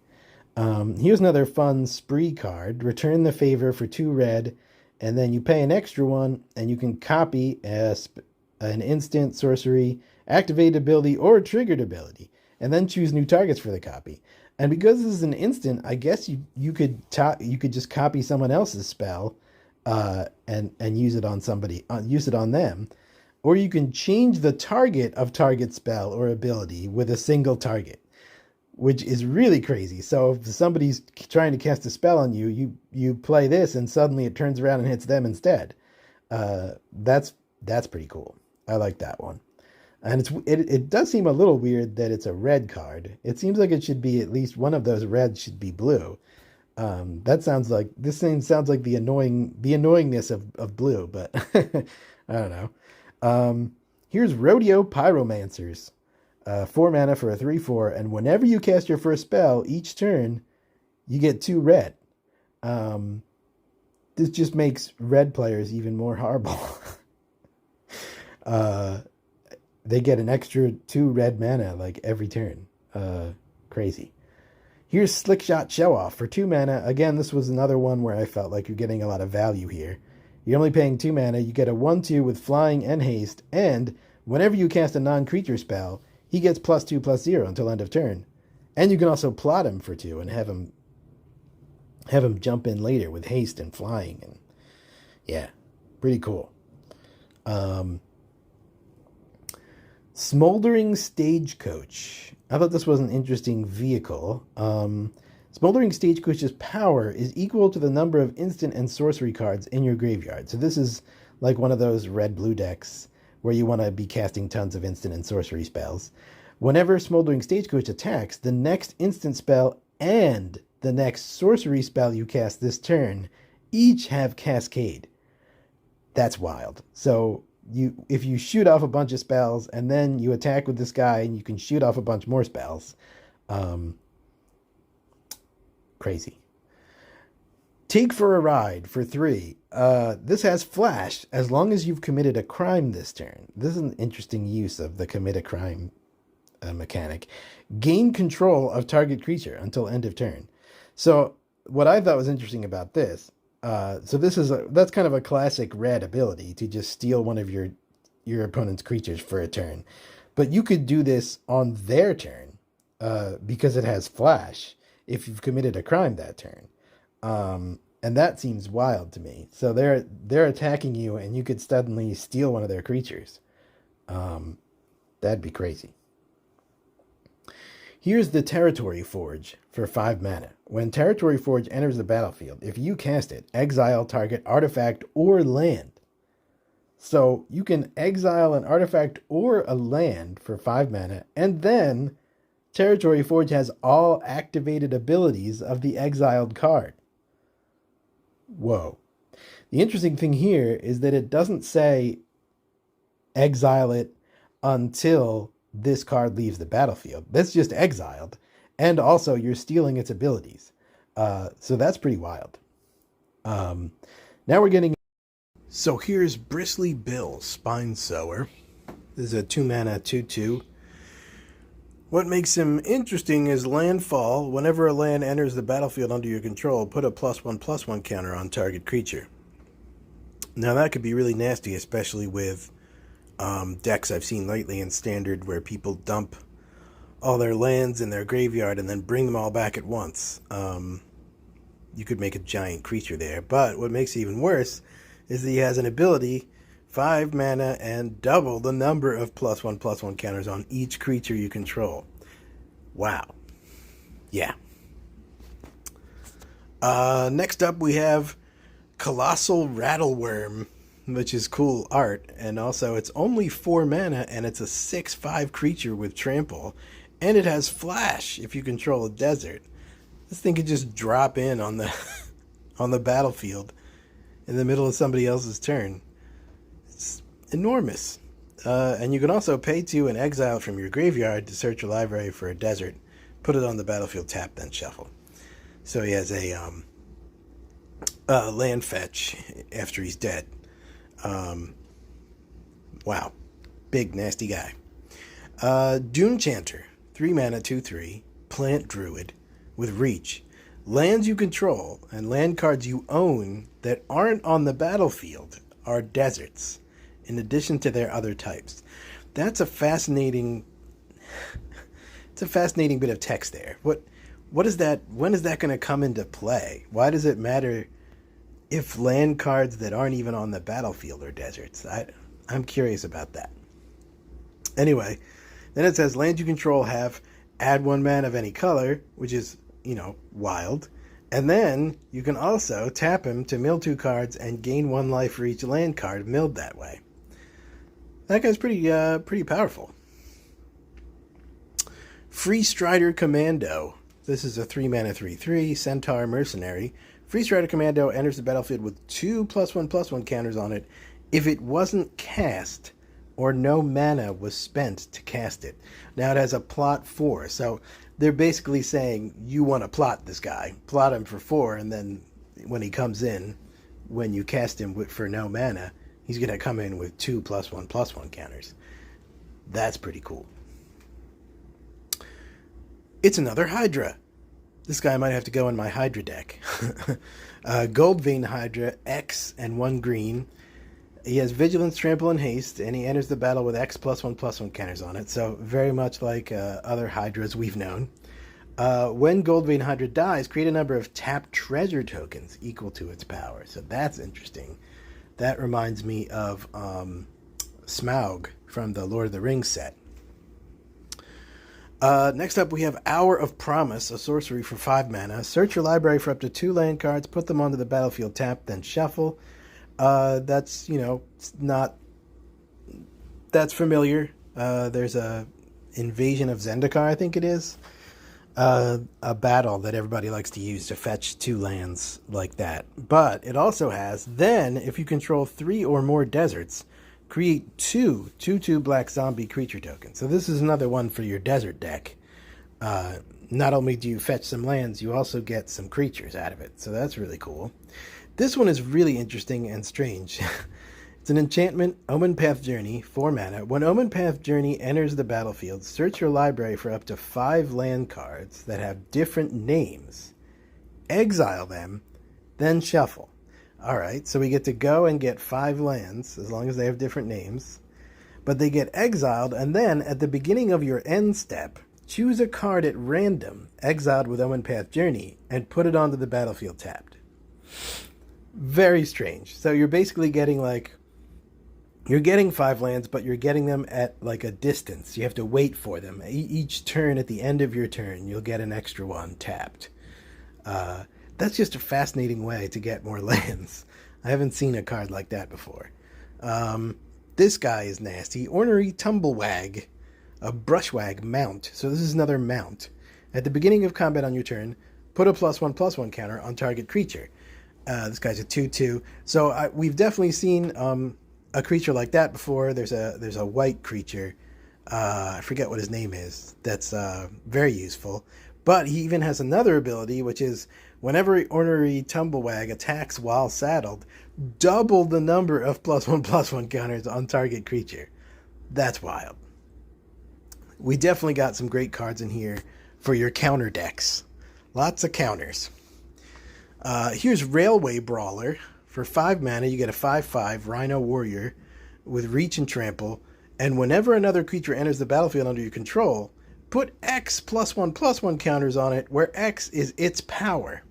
Here's another fun spree card. Return the favor for 2 red, and then you pay an extra 1, and you can copy an instant, sorcery, activated ability, or triggered ability, and then choose new targets for the copy. And because this is an instant, I guess you could just copy someone else's spell, and use it on somebody, use it on them, or you can change the target of target spell or ability with a single target, which is really crazy. So if somebody's trying to cast a spell on you, you play this, and suddenly it turns around and hits them instead. That's pretty cool. I like that one. And it does seem a little weird that it's a red card. It seems like it should be at least one of those reds should be blue. This sounds like the annoyingness of blue, but I don't know. Here's Rodeo Pyromancers. 4 mana for a 3/4, and whenever you cast your first spell each turn, you get 2 red. This just makes red players even more horrible. They get an extra 2 red mana like every turn. Crazy. Here's Slickshot Showoff for 2 mana. Again, this was another one where I felt like you're getting a lot of value here. You're only paying 2 mana. You get a 1/2 with flying and haste, and whenever you cast a non-creature spell, he gets +2/+0 until end of turn. And you can also plot him for 2 and have him jump in later with haste and flying. And yeah, pretty cool. Smoldering Stagecoach. I thought this was an interesting vehicle. Smoldering Stagecoach's power is equal to the number of instant and sorcery cards in your graveyard. So this is like one of those red-blue decks where you want to be casting tons of instant and sorcery spells. Whenever Smoldering Stagecoach attacks, the next instant spell and the next sorcery spell you cast this turn each have Cascade. That's wild. So if you shoot off a bunch of spells and then you attack with this guy and you can shoot off a bunch more spells. Crazy. Take for a Ride for 3. This has flash as long as you've committed a crime this turn. This is an interesting use of the commit a crime mechanic. Gain control of target creature until end of turn. So what I thought was interesting about this, that's kind of a classic red ability to just steal one of your opponent's creatures for a turn. But you could do this on their turn because it has flash if you've committed a crime that turn. And that seems wild to me. So they're attacking you, and you could suddenly steal one of their creatures. That'd be crazy. Here's the Territory Forge for 5 mana. When Territory Forge enters the battlefield, if you cast it, exile target artifact or land. So you can exile an artifact or a land for 5 mana, and then Territory Forge has all activated abilities of the exiled card. Whoa. The interesting thing here is that it doesn't say exile it until this card leaves the battlefield. That's just exiled. And also you're stealing its abilities. So that's pretty wild. Now we're getting... So here's Bristly Bill, Spine Sower. This is a 2 mana 2/2. What makes him interesting is landfall. Whenever a land enters the battlefield under your control, put a +1/+1 counter on target creature. Now that could be really nasty, especially with decks I've seen lately in Standard where people dump all their lands in their graveyard and then bring them all back at once. You could make a giant creature there. But what makes it even worse is that he has an ability, 5 mana, and double the number of +1/+1 counters on each creature you control. Wow. Yeah. Next up we have Colossal Rattleworm, which is cool art, and also it's only 4 mana, and it's a 6/5 creature with trample, and it has flash if you control a desert. This thing could just drop in on the on the battlefield in the middle of somebody else's turn. It's enormous. And you can also pay 2 and exile from your graveyard to search your library for a desert, put it on the battlefield, tap, then shuffle. So he has land fetch after he's dead. Wow. Big, nasty guy. Dune Chanter. 3 mana, 2/3. Plant Druid with reach. Lands you control and land cards you own that aren't on the battlefield are deserts, in addition to their other types. That's a fascinating... It's a fascinating bit of text there. What is that? When is that going to come into play? Why does it matter if land cards that aren't even on the battlefield are deserts? I'm curious about that. Anyway, then it says lands you control have add 1 mana of any color, which is, wild. And then you can also tap him to mill 2 cards and gain 1 life for each land card milled that way. That guy's pretty powerful. Freester Commando. This is a 3 mana 3/3 Centaur Mercenary. Freester Commando enters the battlefield with 2 +1/+1 counters on it if it wasn't cast or no mana was spent to cast it. Now it has a plot 4, so they're basically saying you want to plot this guy. Plot him for 4, and then when he comes in, when you cast him for no mana, he's going to come in with 2 +1/+1 counters. That's pretty cool. It's another Hydra. This guy might have to go in my Hydra deck. Gold Vein Hydra, X and 1 green. He has Vigilance, Trample, and Haste, and he enters the battle with X +1/+1 counters on it, so very much like other Hydras we've known. When Gold Vein Hydra dies, create a number of tapped treasure tokens equal to its power. So that's interesting. That reminds me of Smaug from the Lord of the Rings set. Next up, we have Hour of Promise, a sorcery for 5 mana. Search your library for up to 2 land cards, put them onto the battlefield tapped, then shuffle. That's, that's familiar. There's a Invasion of Zendikar, I think it is. A battle that everybody likes to use to fetch 2 lands like that. But it also has, then, if you control 3 or more deserts, create 2 2/2 black zombie creature tokens. So this is another one for your desert deck. Not only do you fetch some lands, you also get some creatures out of it. So that's really cool. This one is really interesting and strange. It's an enchantment, Omen Path Journey, 4 mana. When Omen Path Journey enters the battlefield, search your library for up to 5 land cards that have different names. Exile them, then shuffle. Alright, so we get to go and get 5 lands, as long as they have different names. But they get exiled, and then, at the beginning of your end step, choose a card at random, exiled with Omen Path Journey, and put it onto the battlefield tapped. Very strange. So you're basically getting, you're getting 5 lands, but you're getting them at, a distance. You have to wait for them. Each turn, at the end of your turn, you'll get an extra one tapped. That's just a fascinating way to get more lands. I haven't seen a card like that before. This guy is nasty. Orinary Tumblewag, a Brushwag mount. So this is another mount. At the beginning of combat on your turn, put a +1/+1 counter on target creature. This guy's a 2/2. So we've definitely seen a creature like that before. There's a white creature. I forget what his name is. That's very useful. But he even has another ability, which is whenever Orinary Tumblewag attacks while saddled, double the number of +1/+1 counters on target creature. That's wild. We definitely got some great cards in here for your counter decks. Lots of counters. Here's Railway Brawler. For 5 mana, you get a 5/5 Rhino Warrior with Reach and Trample, and whenever another creature enters the battlefield under your control, put X +1/+1 counters on it, where X is its power.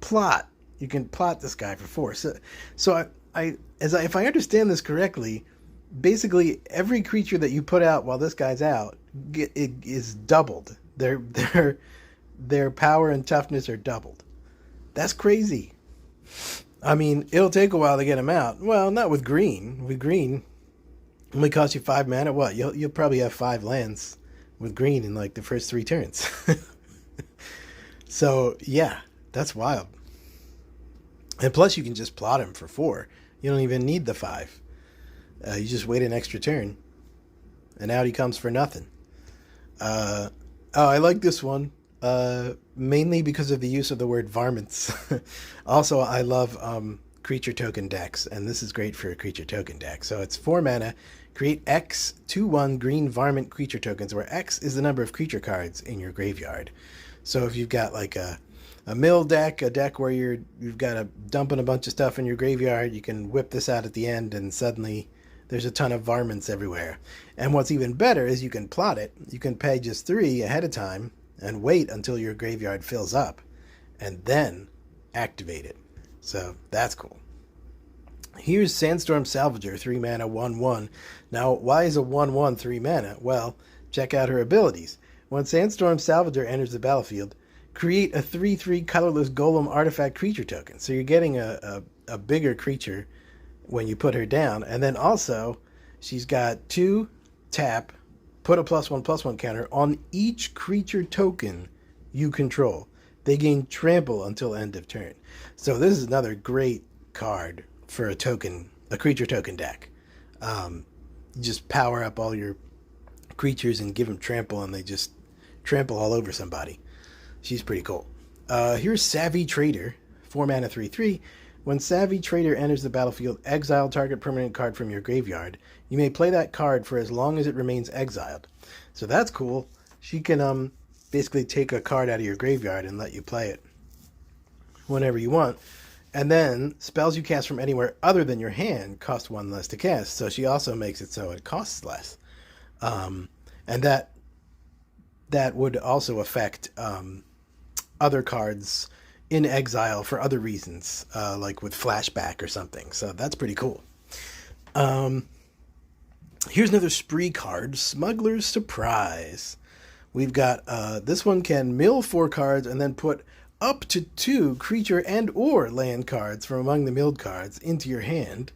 Plot. You can plot this guy for 4. So if I understand this correctly, basically every creature that you put out while this guy's out is doubled. Their power and toughness are doubled. That's crazy. I mean, it'll take a while to get him out. Well, not with green. With green, it only costs you 5 mana. What? You'll probably have 5 lands with green in the first 3 turns. So yeah, that's wild. And plus, you can just plot him for 4. You don't even need the 5. You just wait an extra turn, and out he comes for nothing. Oh, I like this one. Mainly because of the use of the word varmints. Also, I love creature token decks, and this is great for a creature token deck. So it's 4 mana, create X 2/1 green varmint creature tokens, where X is the number of creature cards in your graveyard. So if you've got like a mill deck, a deck where you've got a dumping a bunch of stuff in your graveyard, you can whip this out at the end, and suddenly there's a ton of varmints everywhere. And what's even better is you can plot it. You can pay just 3 ahead of time and wait until your graveyard fills up, and then activate it. So that's cool. Here's Sandstorm Salvager, 3 mana, 1/1. Now, why is a 1/1 3 mana? Well, check out her abilities. When Sandstorm Salvager enters the battlefield, create a 3/3 colorless golem artifact creature token. So you're getting a bigger creature when you put her down. And then also, she's got 2 tap, put a +1/+1 counter on each creature token you control. They gain trample until end of turn. So this is another great card for a creature token deck. Just power up all your creatures and give them trample, and they just trample all over somebody. She's pretty cool. Here's Savvy Trader, 4 mana, 3/3. When Savvy Trader enters the battlefield, exile target permanent card from your graveyard. You may play that card for as long as it remains exiled. So that's cool. She can basically take a card out of your graveyard and let you play it whenever you want. And then spells you cast from anywhere other than your hand cost 1 less to cast. So she also makes it so it costs less. And that would also affect other cards in exile for other reasons, like with flashback or something. So that's pretty cool. Here's another spree card, Smuggler Surprise. We've got this one can mill 4 cards and then put up to 2 creature and or land cards from among the milled cards into your hand,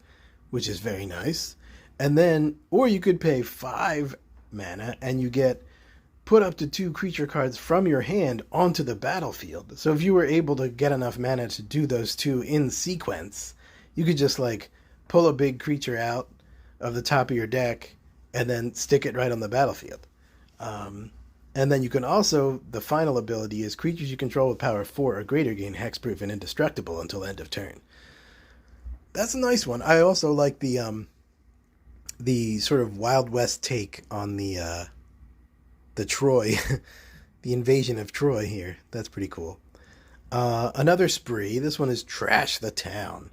which is very nice. And then, or you could pay 5 mana and you get put up to 2 creature cards from your hand onto the battlefield. So if you were able to get enough mana to do those 2 in sequence, you could just like pull a big creature out of the top of your deck and then stick it right on the battlefield. And then you can also, the final ability is creatures you control with power 4 or greater gain hexproof and indestructible until end of turn. That's a nice one. I also like the sort of Wild West take on the Troy, the invasion of Troy here. That's pretty cool. Another spree. This one is Trash the Town.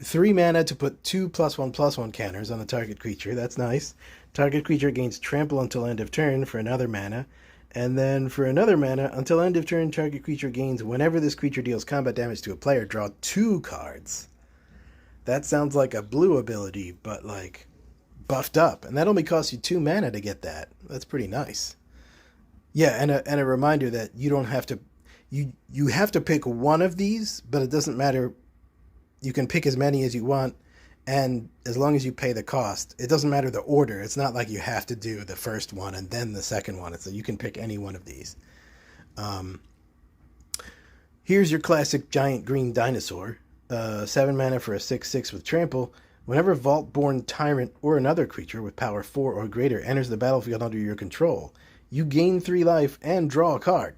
3 mana to put 2 +1/+1 counters on the target creature. That's nice. Target creature gains trample until end of turn for another mana. And then for another mana, until end of turn, target creature gains whenever this creature deals combat damage to a player, draw 2 cards. That sounds like a blue ability, but like buffed up. And that only costs you 2 mana to get that. That's pretty nice. Yeah, and a reminder that you don't have to... You have to pick one of these, but it doesn't matter. You can pick as many as you want, and as long as you pay the cost, it doesn't matter the order. It's not like you have to do the first one and then the second one. So you can pick any one of these. Here's your classic giant green dinosaur. 7 mana for a 6/6 with trample. Whenever Vaultborn Tyrant or another creature with power 4 or greater enters the battlefield under your control, you gain 3 life and draw a card.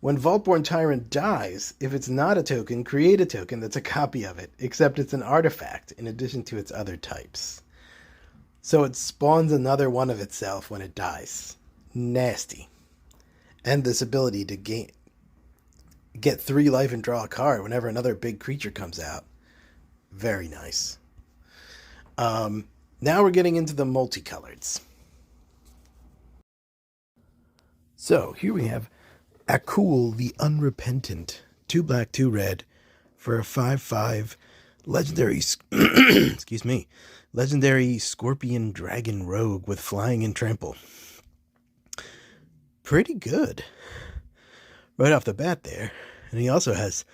When Vaultborn Tyrant dies, if it's not a token, create a token that's a copy of it, except it's an artifact in addition to its other types. So it spawns another one of itself when it dies. Nasty. And this ability to get 3 life and draw a card whenever another big creature comes out. Very nice. Now we're getting into the multicoloreds. So here we have Akul the Unrepentant, 2 black, 2 red, for a 5/5 legendary, excuse me, legendary Scorpion Dragon Rogue with flying and trample. Pretty good, right off the bat there. And he also has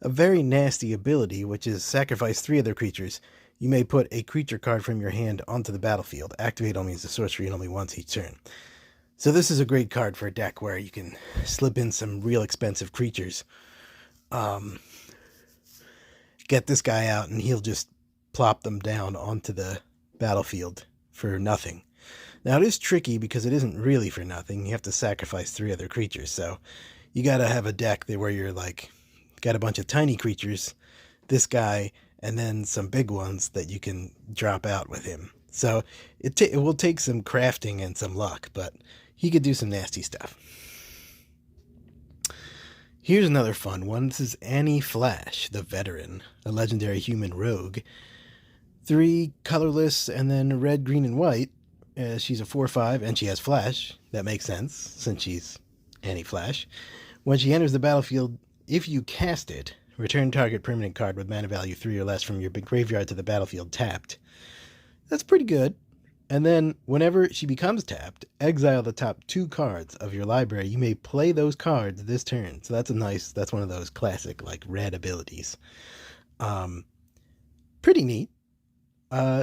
a very nasty ability, which is sacrifice 3 other creatures. You may put a creature card from your hand onto the battlefield. Activate only as a sorcery and only once each turn. So this is a great card for a deck where you can slip in some real expensive creatures. Get this guy out and he'll just plop them down onto the battlefield for nothing. Now, it is tricky because it isn't really for nothing. You have to sacrifice 3 other creatures, so you gotta have a deck where you're like, got a bunch of tiny creatures, this guy, and then some big ones that you can drop out with him. So it will take some crafting and some luck, but he could do some nasty stuff. Here's another fun one. This is Annie Flash, the Veteran, a legendary human rogue. 3 colorless and then red, green, and white. She's a 4/5 and she has Flash. That makes sense since she's Annie Flash. When she enters the battlefield, if you cast it, return target permanent card with mana value 3 or less from your graveyard to the battlefield tapped. That's pretty good. And then, whenever she becomes tapped, exile the top 2 cards of your library. You may play those cards this turn. So that's one of those classic, like, red abilities. Pretty neat.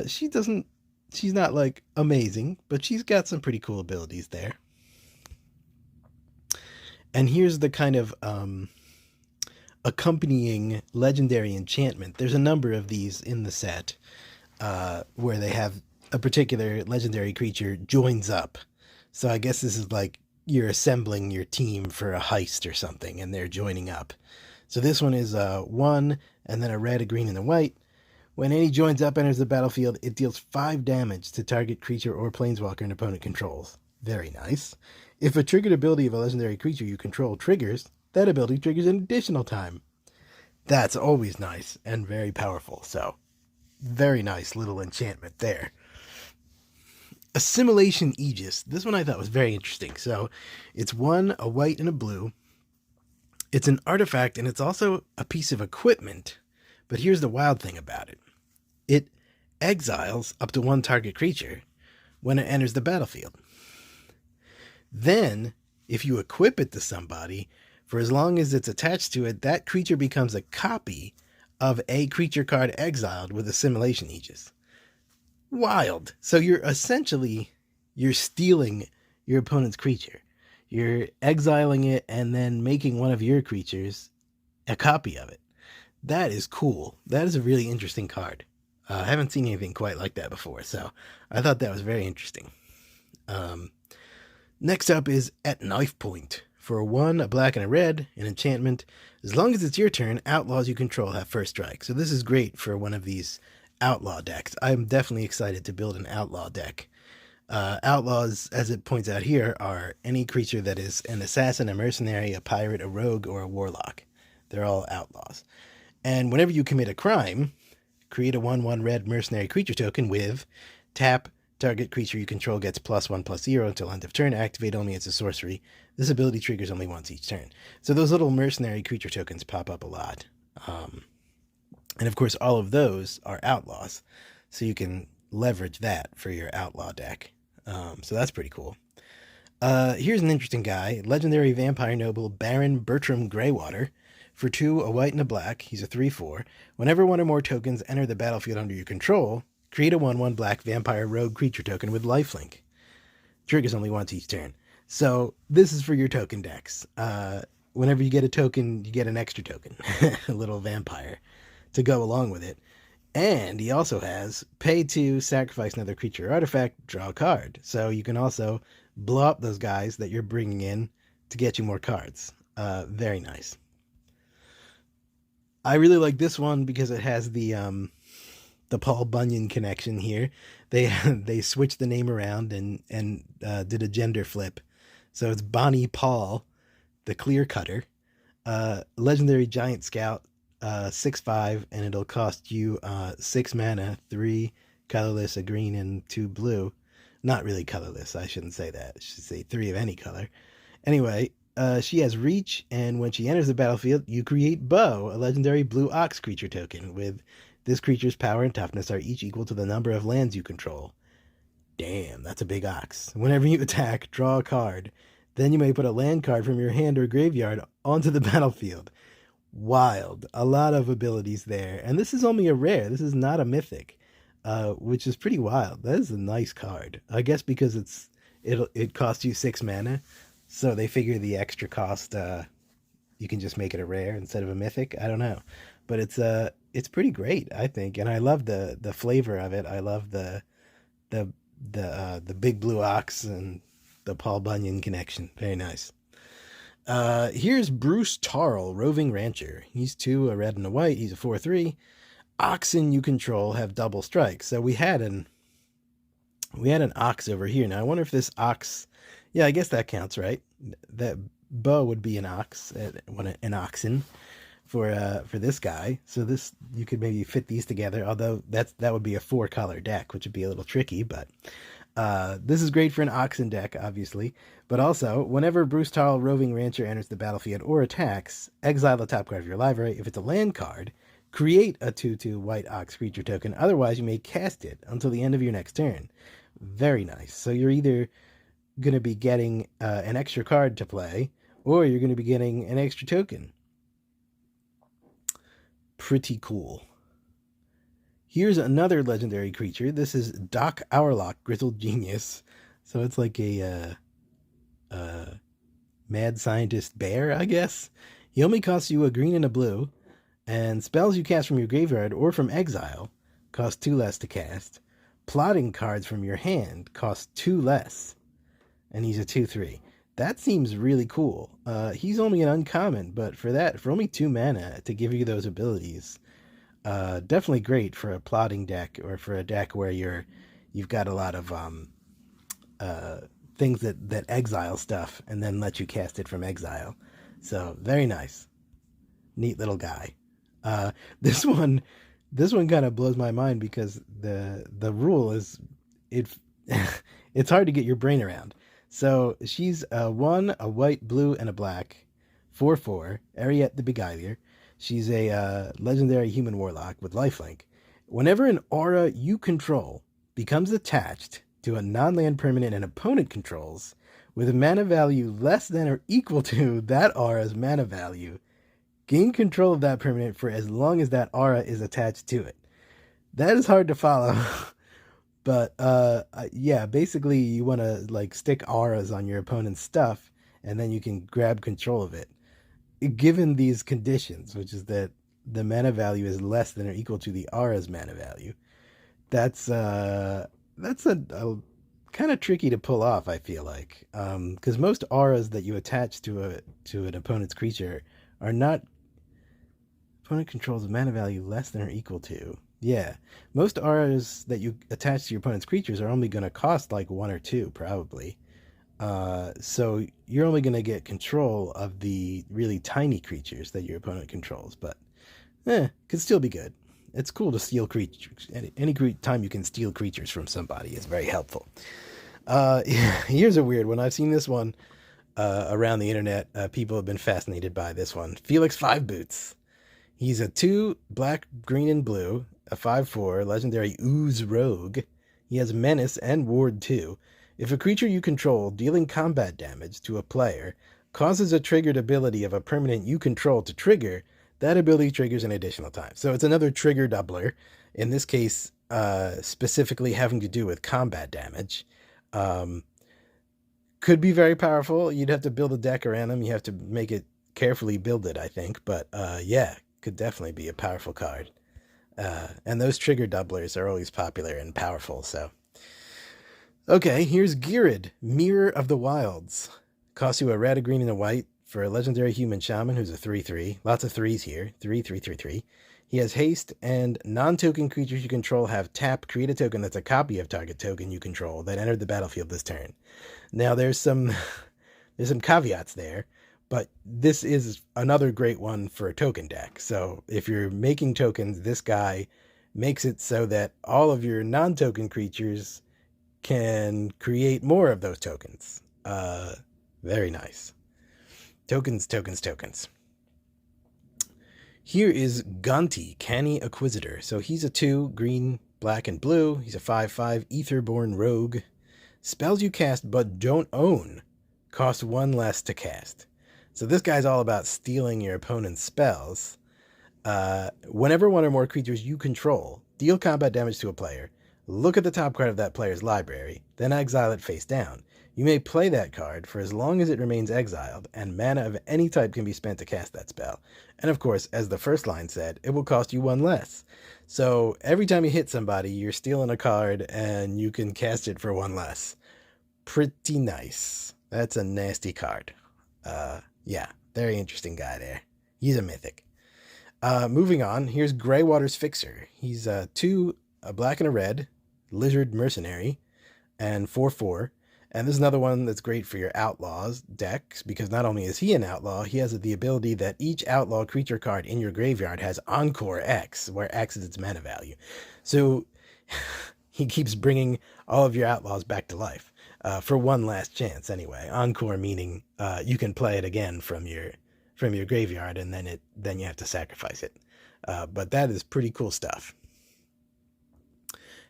She's not, like, amazing, but she's got some pretty cool abilities there. And here's the kind of, accompanying legendary enchantment. There's a number of these in the set, where they have a particular legendary creature joins up. So I guess this is like you're assembling your team for a heist or something, and they're joining up. So this one is 1, and then a red, a green, and a white. When any joins up enters the battlefield, it deals 5 damage to target creature or planeswalker an opponent controls. Very nice. If a triggered ability of a legendary creature you control triggers, that ability triggers an additional time. That's always nice and very powerful. So, very nice little enchantment there. Assimilation Aegis. This one I thought was very interesting. So, it's 1, a white, and a blue. It's an artifact, and it's also a piece of equipment. But here's the wild thing about it. It exiles up to 1 target creature when it enters the battlefield. Then, if you equip it to somebody, for as long as it's attached to it, that creature becomes a copy of a creature card exiled with Assimilation Aegis. Wild. So you're stealing your opponent's creature. You're exiling it and then making one of your creatures a copy of it. That is cool. That is a really interesting card. I haven't seen anything quite like that before, so I thought that was very interesting. Next up is At Knife Point. For 1, a black, and a red, an enchantment. As long as it's your turn, outlaws you control have first strike. So this is great for one of these outlaw decks. I'm definitely excited to build an outlaw deck. Outlaws, as it points out here, are any creature that is an assassin, a mercenary, a pirate, a rogue, or a warlock. They're all outlaws. And whenever you commit a crime, create a 1/1 red mercenary creature token with tap, target creature you control gets +1/+0 until end of turn, activate only as a sorcery. This ability triggers only once each turn. So those little mercenary creature tokens pop up a lot. And of course, all of those are outlaws. So you can leverage that for your outlaw deck. So that's pretty cool. Here's an interesting guy. Legendary vampire noble Baron Bertram Greywater. For 2, a white and a black. He's a 3/4. Whenever 1 or more tokens enter the battlefield under your control, create a 1/1 black vampire rogue creature token with lifelink. Triggers only once each turn. So this is for your token decks. Whenever you get a token, you get an extra token. A little vampire to go along with it. And he also has pay 2, sacrifice another creature or artifact, draw a card. So you can also blow up those guys that you're bringing in to get you more cards. Very nice. I really like this one because it has the Paul Bunyan connection here. They switched the name around and did a gender flip. So it's Bonnie Paul, the Clear Cutter, legendary giant scout, 6/5, and it'll cost you 6 mana, 3 colorless, a green, and 2 blue. Not really colorless, I shouldn't say that. I should say 3 of any color. Anyway, she has reach, and when she enters the battlefield, you create Bo, a legendary blue ox creature token, with this creature's power and toughness are each equal to the number of lands you control. Damn, that's a big ox. Whenever you attack, draw a card. Then you may put a land card from your hand or graveyard onto the battlefield. Wild. A lot of abilities there. And this is only a rare. This is not a mythic, which is pretty wild. That is a nice card. I guess because it costs you 6 mana, so they figure the extra cost, you can just make it a rare instead of a mythic. I don't know. But it's pretty great, I think. And I love the flavor of it. I love the the big blue ox and the Paul Bunyan connection. Very nice. Here's Bruce Tarl, Roving Rancher. He's 2, a red and a white. He's a 4/3. Oxen you control have double strike. So we had an ox over here. Now I wonder if this ox, yeah, I guess that counts, right? That bow would be an ox, an oxen for this guy. So this, you could maybe fit these together. Although that would be a 4-color deck, which would be a little tricky. But this is great for an oxen deck, obviously. But also, whenever Bruce Tarl, Roving Rancher enters the battlefield or attacks, exile the top card of your library. If it's a land card, create a 2/2 white ox creature token. Otherwise, you may cast it until the end of your next turn. Very nice. So you're either going to be getting an extra card to play, or you're going to be getting an extra token. Pretty cool. Here's another legendary creature. This is Doc Hourlock, Grizzled Genius. So it's like a mad scientist bear, I guess. He only costs you a green and a blue, and spells you cast from your graveyard or from exile cost 2 less to cast. Plotting cards from your hand cost 2 less, and he's a 2/3. That seems really cool. He's only an uncommon, but for only 2 mana to give you those abilities, definitely great for a plotting deck, or for a deck where you've got a lot of things that exile stuff and then let you cast it from exile. So very nice, neat little guy. This one kind of blows my mind because the rule is it's hard to get your brain around. So she's a 1, a white, blue, and a black, 4/4, Ariet the Beger. She's a legendary human warlock with lifelink. Whenever an aura you control becomes attached to a non-land permanent an opponent controls with a mana value less than or equal to that aura's mana value, gain control of that permanent for as long as that aura is attached to it. That is hard to follow. But yeah, basically you want to like stick auras on your opponent's stuff, and then you can grab control of it. Given these conditions, which is that the mana value is less than or equal to the aura's mana value, that's a kind of tricky to pull off, I feel like, because most auras that you attach to an opponent's creature are not. Opponent controls a mana value less than or equal to. Yeah, most auras that you attach to your opponent's creatures are only going to cost like 1 or 2, probably. So you're only going to get control of the really tiny creatures that your opponent controls, but could still be good. It's cool to steal creatures. Any time you can steal creatures from somebody is very helpful. Here's a weird one. I've seen this one around the internet. People have been fascinated by this one. Felix 5 Boots. He's a 2, black, green, and blue, a 5/4, legendary Ooze Rogue. He has Menace and Ward 2. If a creature you control dealing combat damage to a player causes a triggered ability of a permanent you control to trigger, that ability triggers an additional time. So it's another trigger doubler, in this case specifically having to do with combat damage. Could be very powerful. You'd have to build a deck around him. You have to make it carefully build it, I think. But yeah, could definitely be a powerful card. And those trigger doublers are always popular and powerful, so. Okay, here's Girid, Mirror of the Wilds. Costs you a red, a green, and a white for a legendary human shaman who's a 3/3. Lots of 3s here. 3/3/3/3. He has haste, and non-token creatures you control have tap. Create a token that's a copy of target token you control that entered the battlefield this turn. Now there's some caveats there, but this is another great one for a token deck. So if you're making tokens, this guy makes it so that all of your non-token creatures can create more of those tokens. Very nice. Tokens, tokens, tokens. Here is Gonti, Canny Acquisitor. So he's a 2, green, black, and blue. He's a 5/5 Etherborn Rogue. Spells you cast but don't own cost 1 less to cast. So this guy's all about stealing your opponent's spells. Whenever one or more creatures you control deal combat damage to a player, look at the top card of that player's library, then exile it face down. You may play that card for as long as it remains exiled, and mana of any type can be spent to cast that spell. And of course, as the first line said, it will cost you 1 less. So every time you hit somebody, you're stealing a card, and you can cast it for 1 less. Pretty nice. That's a nasty card. Yeah, very interesting guy there. He's a mythic. Moving on, here's Greywater's Fixer. He's 2, a black and a red, lizard mercenary, and 4/4. And this is another one that's great for your Outlaws decks, because not only is he an outlaw, he has the ability that each outlaw creature card in your graveyard has Encore X, where X is its mana value. So he keeps bringing all of your outlaws back to life, for one last chance anyway. Encore meaning you can play it again from your graveyard, and then you have to sacrifice it. But that is pretty cool stuff.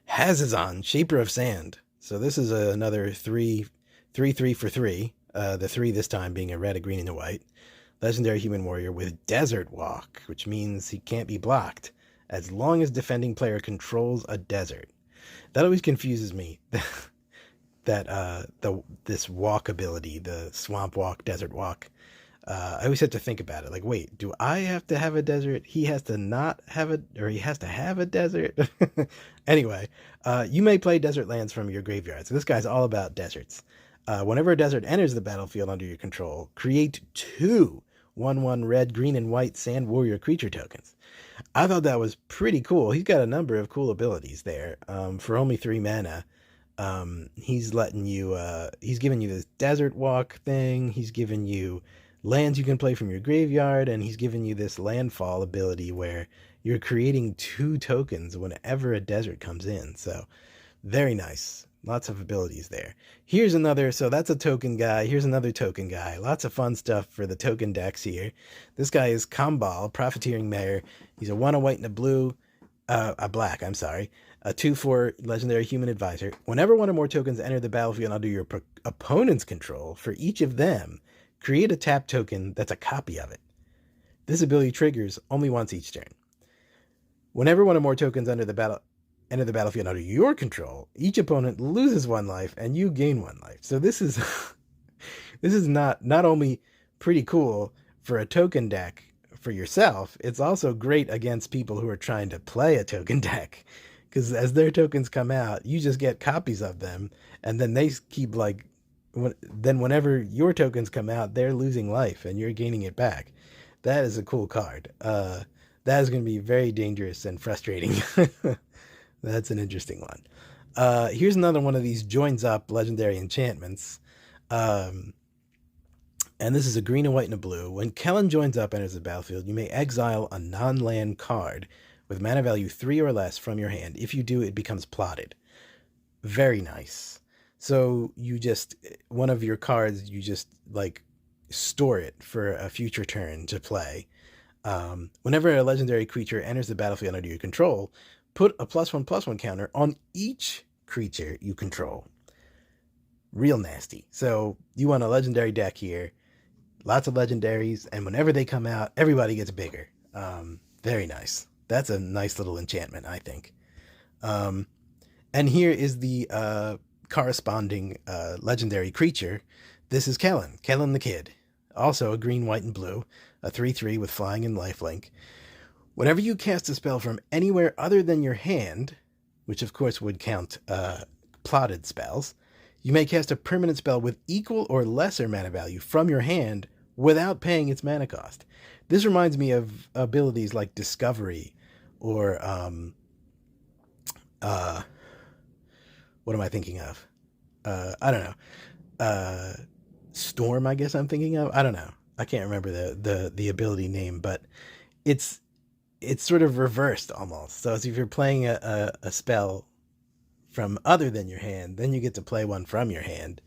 Hazazon, Shaper of Sand. So this is another 3 for 3. The 3 this time being a red, a green, and a white. Legendary human warrior with Desert Walk, which means he can't be blocked as long as defending player controls a desert. That always confuses me. That this walk ability, the swamp walk, desert walk. I always have to think about it. Like, wait, do I have to have a desert? He has to not have it, or he has to have a desert? Anyway, you may play desert lands from your graveyard. So this guy's all about deserts. Whenever a desert enters the battlefield under your control, create 2 1/1 red, green, and white Sand Warrior creature tokens. I thought that was pretty cool. He's got a number of cool abilities there. For only 3 mana, he's letting you, he's giving you this desert walk thing. He's giving you lands you can play from your graveyard, and he's giving you this landfall ability where you're creating 2 tokens whenever a desert comes in. So very nice. Lots of abilities there. Here's another, so that's a token guy. Here's another token guy. Lots of fun stuff for the token decks here. This guy is Kambal, Profiteering Mayor. He's a 1, a white, and a blue, a black, I'm sorry. A 2/4 legendary human advisor. Whenever 1 or more tokens enter the battlefield under your opponent's control, for each of them, create a tap token that's a copy of it. This ability triggers only once each turn. Whenever 1 or more tokens enter the battlefield under your control, each opponent loses 1 life and you gain 1 life. So this is this is not only pretty cool for a token deck for yourself, it's also great against people who are trying to play a token deck. Because as their tokens come out, you just get copies of them, and then they keep then whenever your tokens come out, they're losing life and you're gaining it back. That is a cool card. That is going to be very dangerous and frustrating. That's an interesting one. Here's another one of these joins up legendary enchantments. And this is a green, a white, and a blue. When Kellen joins up enters the battlefield, you may exile a non-land card with mana value 3 or less from your hand. If you do, it becomes plotted. Very nice. So you just, one of your cards, you just like store it for a future turn to play. Whenever a legendary creature enters the battlefield under your control, put a +1/+1 counter on each creature you control. Real nasty. So you want a legendary deck here, lots of legendaries, and whenever they come out, everybody gets bigger. Very nice. That's a nice little enchantment, I think. And here is the corresponding legendary creature. This is Kellen the Kid. Also a green, white, and blue, a 3/3 with flying and lifelink. Whenever you cast a spell from anywhere other than your hand, which of course would count plotted spells, you may cast a permanent spell with equal or lesser mana value from your hand without paying its mana cost. This reminds me of abilities like Discovery or what am I thinking of? I don't know. Storm, I guess I'm thinking of. I don't know. I can't remember the ability name, but it's sort of reversed almost. So if you're playing a spell from other than your hand, then you get to play one from your hand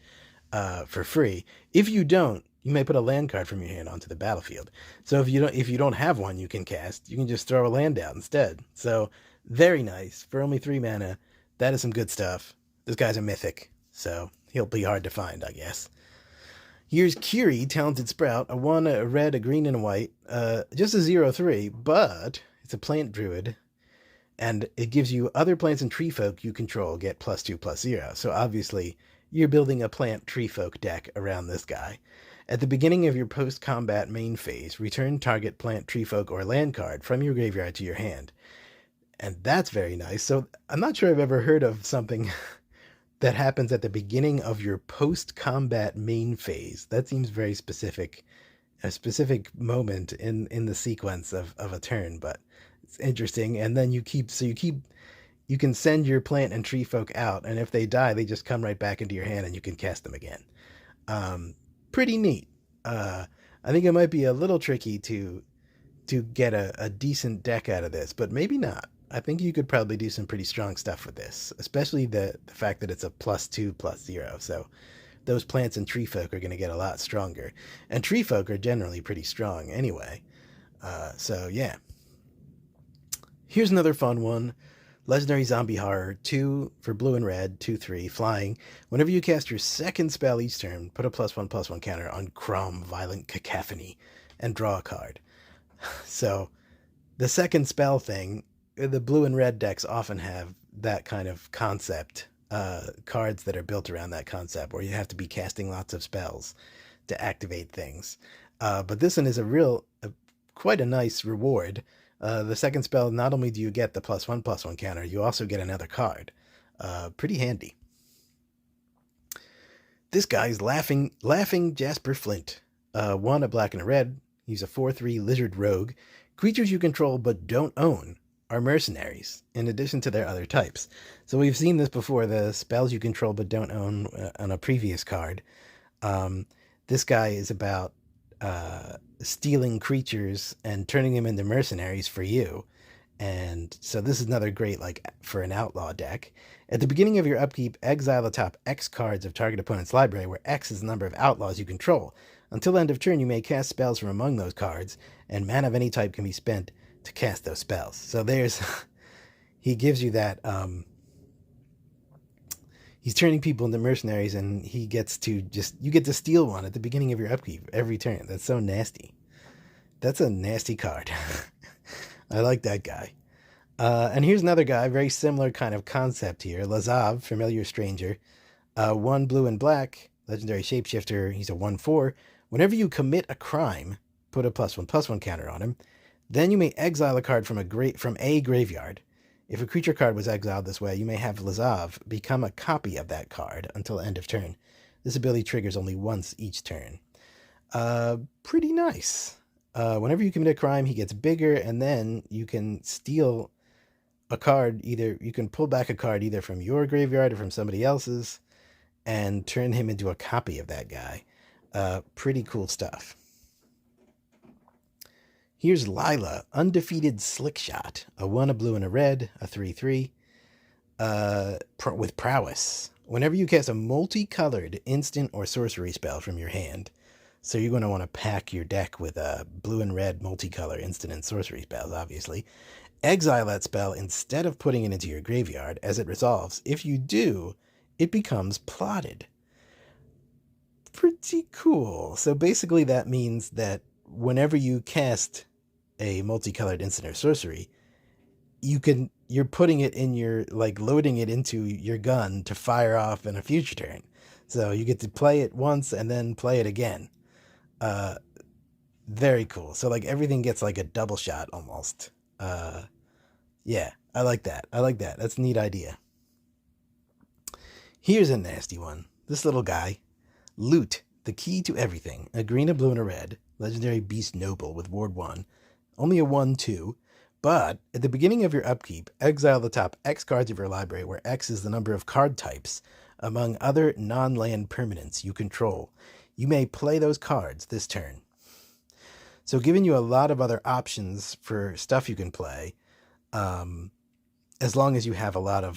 for free. If you don't, you may put a land card from your hand onto the battlefield. So if you don't have one you can cast, you can just throw a land out instead. So very nice. For only 3 mana, that is some good stuff. This guy's a mythic, so he'll be hard to find, I guess. Here's Kiri, Talented Sprout, a 1, a red, a green, and a white. Just a 0/3, but it's a plant druid, and it gives you other plants and tree folk you control get +2/+0. So obviously you're building a plant treefolk deck around this guy. At the beginning of your post-combat main phase, return target plant, treefolk, or land card from your graveyard to your hand. And that's very nice. So I'm not sure I've ever heard of something that happens at the beginning of your post-combat main phase. That seems very specific, a specific moment in the sequence of a turn, but it's interesting. And then you can send your plant and treefolk out, and if they die, they just come right back into your hand and you can cast them again. Pretty neat. I think it might be a little tricky to get a decent deck out of this, but maybe not. I think you could probably do some pretty strong stuff with this, especially the fact that it's a +2/+0. So those plants and treefolk are going to get a lot stronger. And treefolk are generally pretty strong anyway. So yeah. Here's another fun one. Legendary Zombie Horror, 2 for blue and red, 2/3, flying. Whenever you cast your second spell each turn, put a +1/+1 counter on Crom, Violent Cacophony, and draw a card. So the second spell thing, the blue and red decks often have that kind of concept, cards that are built around that concept, where you have to be casting lots of spells to activate things. But this one is quite a nice reward. The second spell, not only do you get the +1/+1 counter, you also get another card. Pretty handy. This guy's Laughing Jasper Flint. 1, a black and a red. He's a 4/3 Lizard Rogue. Creatures you control but don't own are mercenaries, in addition to their other types. So we've seen this before, the spells you control but don't own on a previous card. This guy is about stealing creatures and turning them into mercenaries for you. And so this is another great, like, for an outlaw deck. At the beginning of your upkeep, exile the top X cards of target opponent's library, where X is the number of outlaws you control. Until end of turn, you may cast spells from among those cards, and mana of any type can be spent to cast those spells. So there's, he gives you that, he's turning people into mercenaries, and he gets to you get to steal one at the beginning of your upkeep every turn. That's so nasty. That's a nasty card. I like that guy. And here's another guy, very similar kind of concept here. Lazav, Familiar Stranger. 1 blue and black, legendary shapeshifter. He's a 1/4. Whenever you commit a crime, put a +1/+1 counter on him. Then you may exile a card from a graveyard. If a creature card was exiled this way, you may have Lazav become a copy of that card until end of turn. This ability triggers only once each turn. Pretty nice. Whenever you commit a crime, he gets bigger, and then you can steal a card. You can pull back a card either from your graveyard or from somebody else's and turn him into a copy of that guy. Pretty cool stuff. Here's Lila, Undefeated Slickshot, a 1, a blue and a red, a 3/3, with prowess. Whenever you cast a multicolored instant or sorcery spell from your hand, so you're going to want to pack your deck with a blue and red multicolor instant and sorcery spells, obviously. Exile that spell instead of putting it into your graveyard as it resolves. If you do, it becomes plotted. Pretty cool. So basically that means that whenever you cast a multicolored instant or sorcery, you're putting it in your, like, loading it into your gun to fire off in a future turn. So you get to play it once and then play it again. Very cool. So, like, everything gets like a double shot almost. Yeah, I like that. That's a neat idea. Here's a nasty one. This little guy, Loot, the key to everything. A green, a blue, and a red. Legendary Beast Noble with Ward 1. Only a 1/2. But at the beginning of your upkeep, exile the top X cards of your library, where X is the number of card types among other non-land permanents you control. You may play those cards this turn. So giving you a lot of other options for stuff you can play, as long as you have a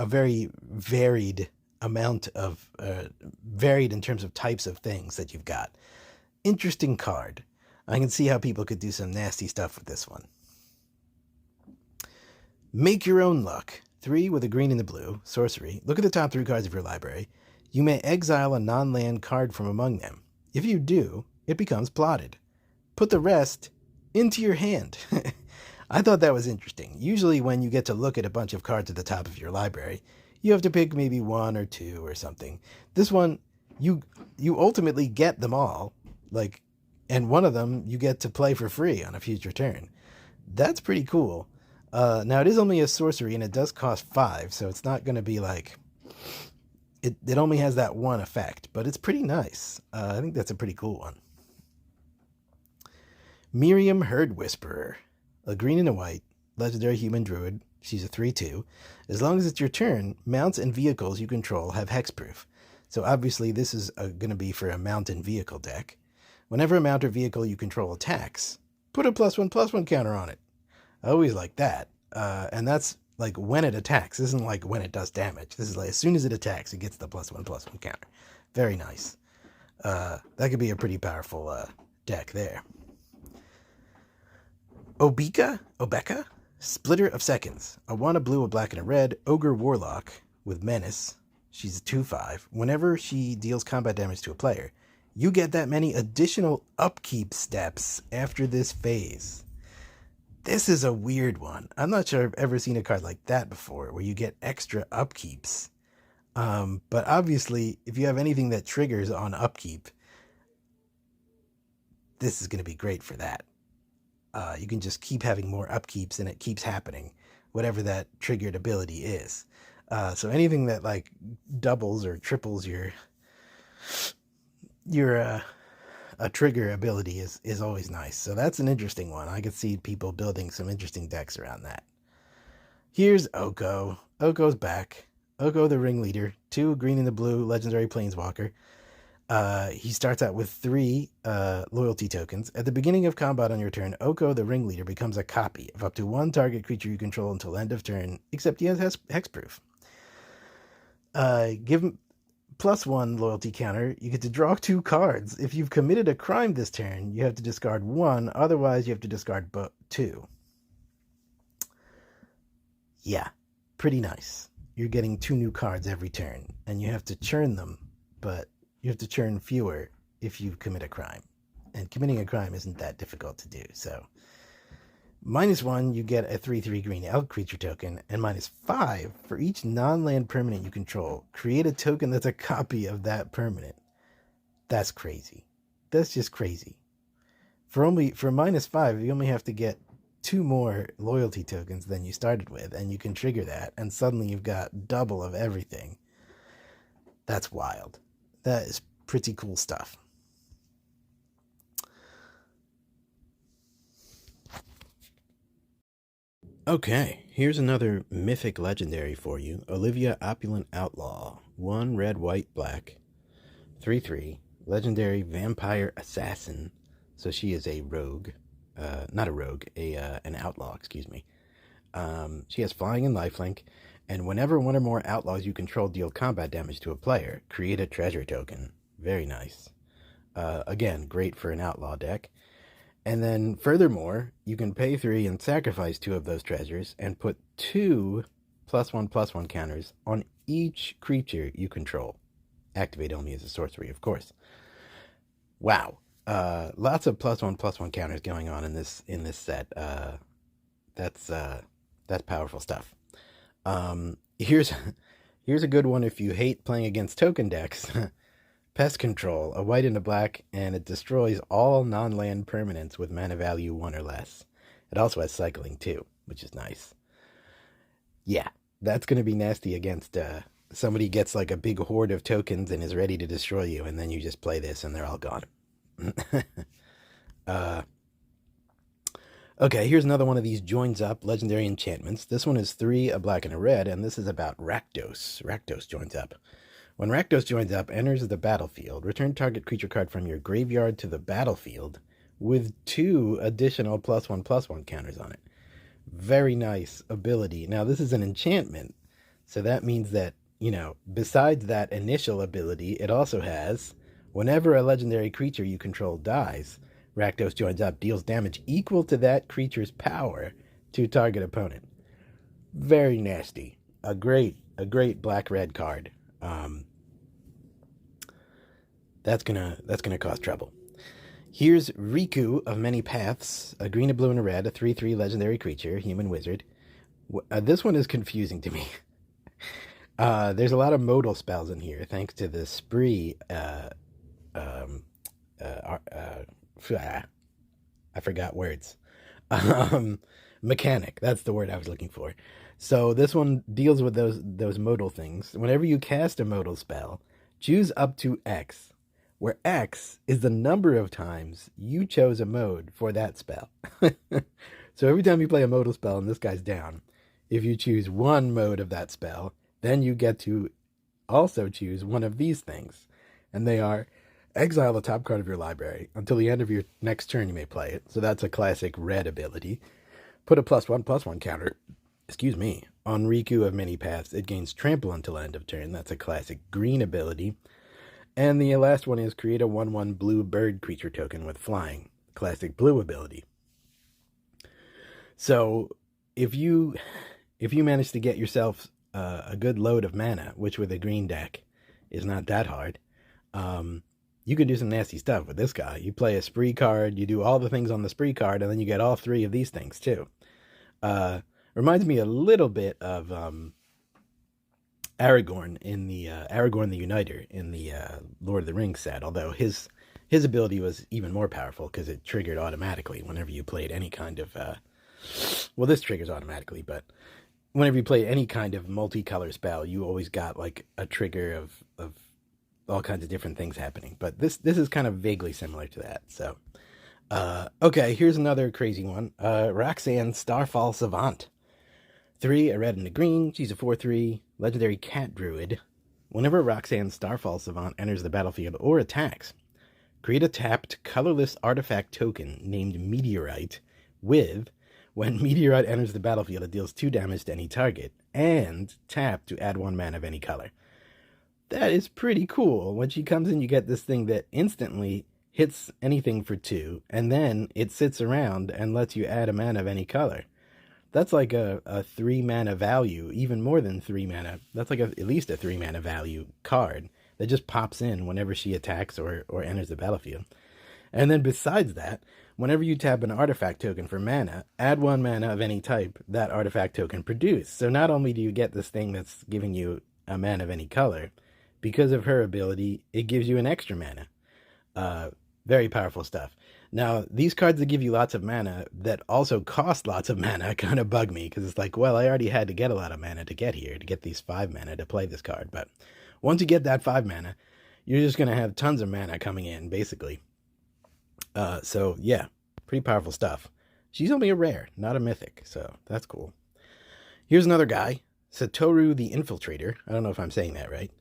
very varied amount of, varied in terms of types of things that you've got. Interesting card. I can see how people could do some nasty stuff with this one. Make Your Own Luck. 3 with a green and a blue. Sorcery. Look at the top 3 cards of your library. You may exile a non-land card from among them. If you do, it becomes plotted. Put the rest into your hand. I thought that was interesting. Usually when you get to look at a bunch of cards at the top of your library, You have to pick maybe one or two or something. This one, you ultimately get them all, like, and one of them you get to play for free on a future turn. That's pretty cool. Now, it is only a sorcery, and it does cost 5, so it's not going to be like... It only has that one effect, but it's pretty nice. I think that's a pretty cool one. Miriam Herd Whisperer. A green and a white, legendary human druid. She's a 3/2. As long as it's your turn, mounts and vehicles you control have hexproof. So obviously this is going to be for a mount and vehicle deck. Whenever a mount or vehicle you control attacks, put a +1/+1 counter on it. I always like that. And that's like when it attacks. This isn't like when it does damage. This is like as soon as it attacks, it gets the +1/+1 counter. Very nice. That could be a pretty powerful deck there. Obeka? Splitter of Seconds. A 1, a blue, a black, and a red. Ogre Warlock with Menace. She's a 2/5. Whenever she deals combat damage to a player, you get that many additional upkeep steps after this phase. This is a weird one. I'm not sure I've ever seen a card like that before, where you get extra upkeeps. But obviously, if you have anything that triggers on upkeep, this is going to be great for that. You can just keep having more upkeeps, and it keeps happening, whatever that triggered ability is. So anything that like doubles or triples your a trigger ability is always nice. So that's an interesting one. I could see people building some interesting decks around that. Here's Oko. Oko's back. Oko the Ringleader, 2 green and the blue, legendary planeswalker. He starts out with 3 loyalty tokens. At the beginning of combat on your turn, Oko the Ringleader becomes a copy of up to 1 target creature you control until end of turn, except he has hexproof. Give him +1 loyalty counter. You get to draw 2 cards. If you've committed a crime this turn, you have to discard 1. Otherwise, you have to discard 2. Yeah, pretty nice. You're getting 2 new cards every turn, and you have to churn them, but you have to churn fewer if you commit a crime. And committing a crime isn't that difficult to do, so... -1, you get a 3/3 green elk creature token, and -5 for each non-land permanent you control. Create a token that's a copy of that permanent. That's crazy. That's just crazy. For -5, you only have to get 2 more loyalty tokens than you started with, and you can trigger that, and suddenly you've got double of everything. That's wild. That is pretty cool stuff. Okay, here's another mythic legendary for you. Olivia Opulent Outlaw. 1 red, white, black. 3/3. Legendary vampire assassin. So she is a rogue. Not a rogue, an outlaw, excuse me. She has flying and lifelink, and whenever 1 or more outlaws you control deal combat damage to a player, create a treasure token. Very nice. Again, great for an outlaw deck. And then, furthermore, you can pay 3 and sacrifice 2 of those treasures and put 2 +1/+1 counters on each creature you control. Activate only as a sorcery, of course. Wow. Lots of +1/+1 counters going on in this set. That's powerful stuff. Here's a good one if you hate playing against token decks. Pest Control, a white and a black, and it destroys all non-land permanents with mana value 1 or less. It also has cycling too, which is nice. Yeah, that's going to be nasty against somebody gets like a big horde of tokens and is ready to destroy you, and then you just play this and they're all gone. Okay, here's another one of these joins up legendary enchantments. This one is 3, a black and a red, and this is about Rakdos. Rakdos joins up. When Rakdos joins up, enters the battlefield, return target creature card from your graveyard to the battlefield with 2 additional +1/+1 counters on it. Very nice ability. Now, this is an enchantment, so that means that, besides that initial ability, it also has, whenever a legendary creature you control dies, Rakdos joins up, deals damage equal to that creature's power to target opponent. Very nasty. A great black-red card. That's gonna cause trouble. Here's Riku of Many Paths, a green, a blue, and a red, a 3/3 legendary creature, human wizard. This one is confusing to me. There's a lot of modal spells in here, thanks to the spree, um, uh, uh, I forgot words. Um, Mechanic, that's the word I was looking for. So this one deals with those modal things. Whenever you cast a modal spell, choose up to X, where X is the number of times you chose a mode for that spell. So every time you play a modal spell and this guy's down, if you choose one mode of that spell, then you get to also choose one of these things. And they are exile the top card of your library. Until the end of your next turn, you may play it. So that's a classic red ability. Put a +1/+1 counter, on Riku of Many Paths. It gains trample until end of turn. That's a classic green ability. And the last one is create a 1/1 blue bird creature token with flying. Classic blue ability. So if you manage to get yourself a good load of mana, which with a green deck is not that hard, you can do some nasty stuff with this guy. You play a spree card, you do all the things on the spree card, and then you get all three of these things too. Reminds me a little bit of Aragorn in the Aragorn the Uniter in the Lord of the Rings set, although his ability was even more powerful because it triggered automatically whenever you played any kind of well, this triggers automatically, but whenever you play any kind of multicolor spell, you always got like a trigger of all kinds of different things happening. But this is kind of vaguely similar to that. So, okay, here's another crazy one. Roxanne Starfall Savant. 3, a red and a green. She's a 4/3 legendary cat druid. Whenever Roxanne Starfall Savant enters the battlefield or attacks, create a tapped colorless artifact token named Meteorite with, when Meteorite enters the battlefield, it deals 2 damage to any target, and tap to add 1 mana of any color. That is pretty cool. When she comes in, you get this thing that instantly hits anything for 2, and then it sits around and lets you add a mana of any color. That's like a 3 mana value, even more than 3 mana. That's like at least a 3 mana value card that just pops in whenever she attacks or enters the battlefield. And then besides that, whenever you tap an artifact token for mana, add 1 mana of any type that artifact token produced. So not only do you get this thing that's giving you a mana of any color, because of her ability, it gives you an extra mana. Very powerful stuff. Now, these cards that give you lots of mana that also cost lots of mana kind of bug me, because it's like, well, I already had to get a lot of mana to get here, to get these 5 mana to play this card. But once you get that 5 mana, you're just going to have tons of mana coming in, basically. So, yeah, pretty powerful stuff. She's only a rare, not a mythic, so that's cool. Here's another guy, Satoru the Infiltrator. I don't know if I'm saying that right.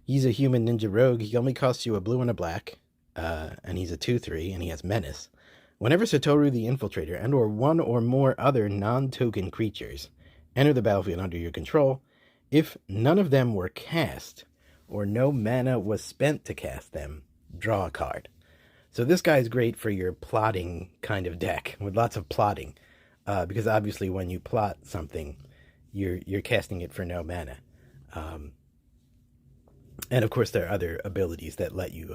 He's a human ninja rogue. He only costs you a blue and a black, and he's a 2/3, and he has Menace. Whenever Satoru the Infiltrator and or 1 or more other non-token creatures enter the battlefield under your control, if none of them were cast, or no mana was spent to cast them, draw a card. So this guy is great for your plotting kind of deck, with lots of plotting, because obviously when you plot something, you're casting it for no mana. And of course, there are other abilities that let you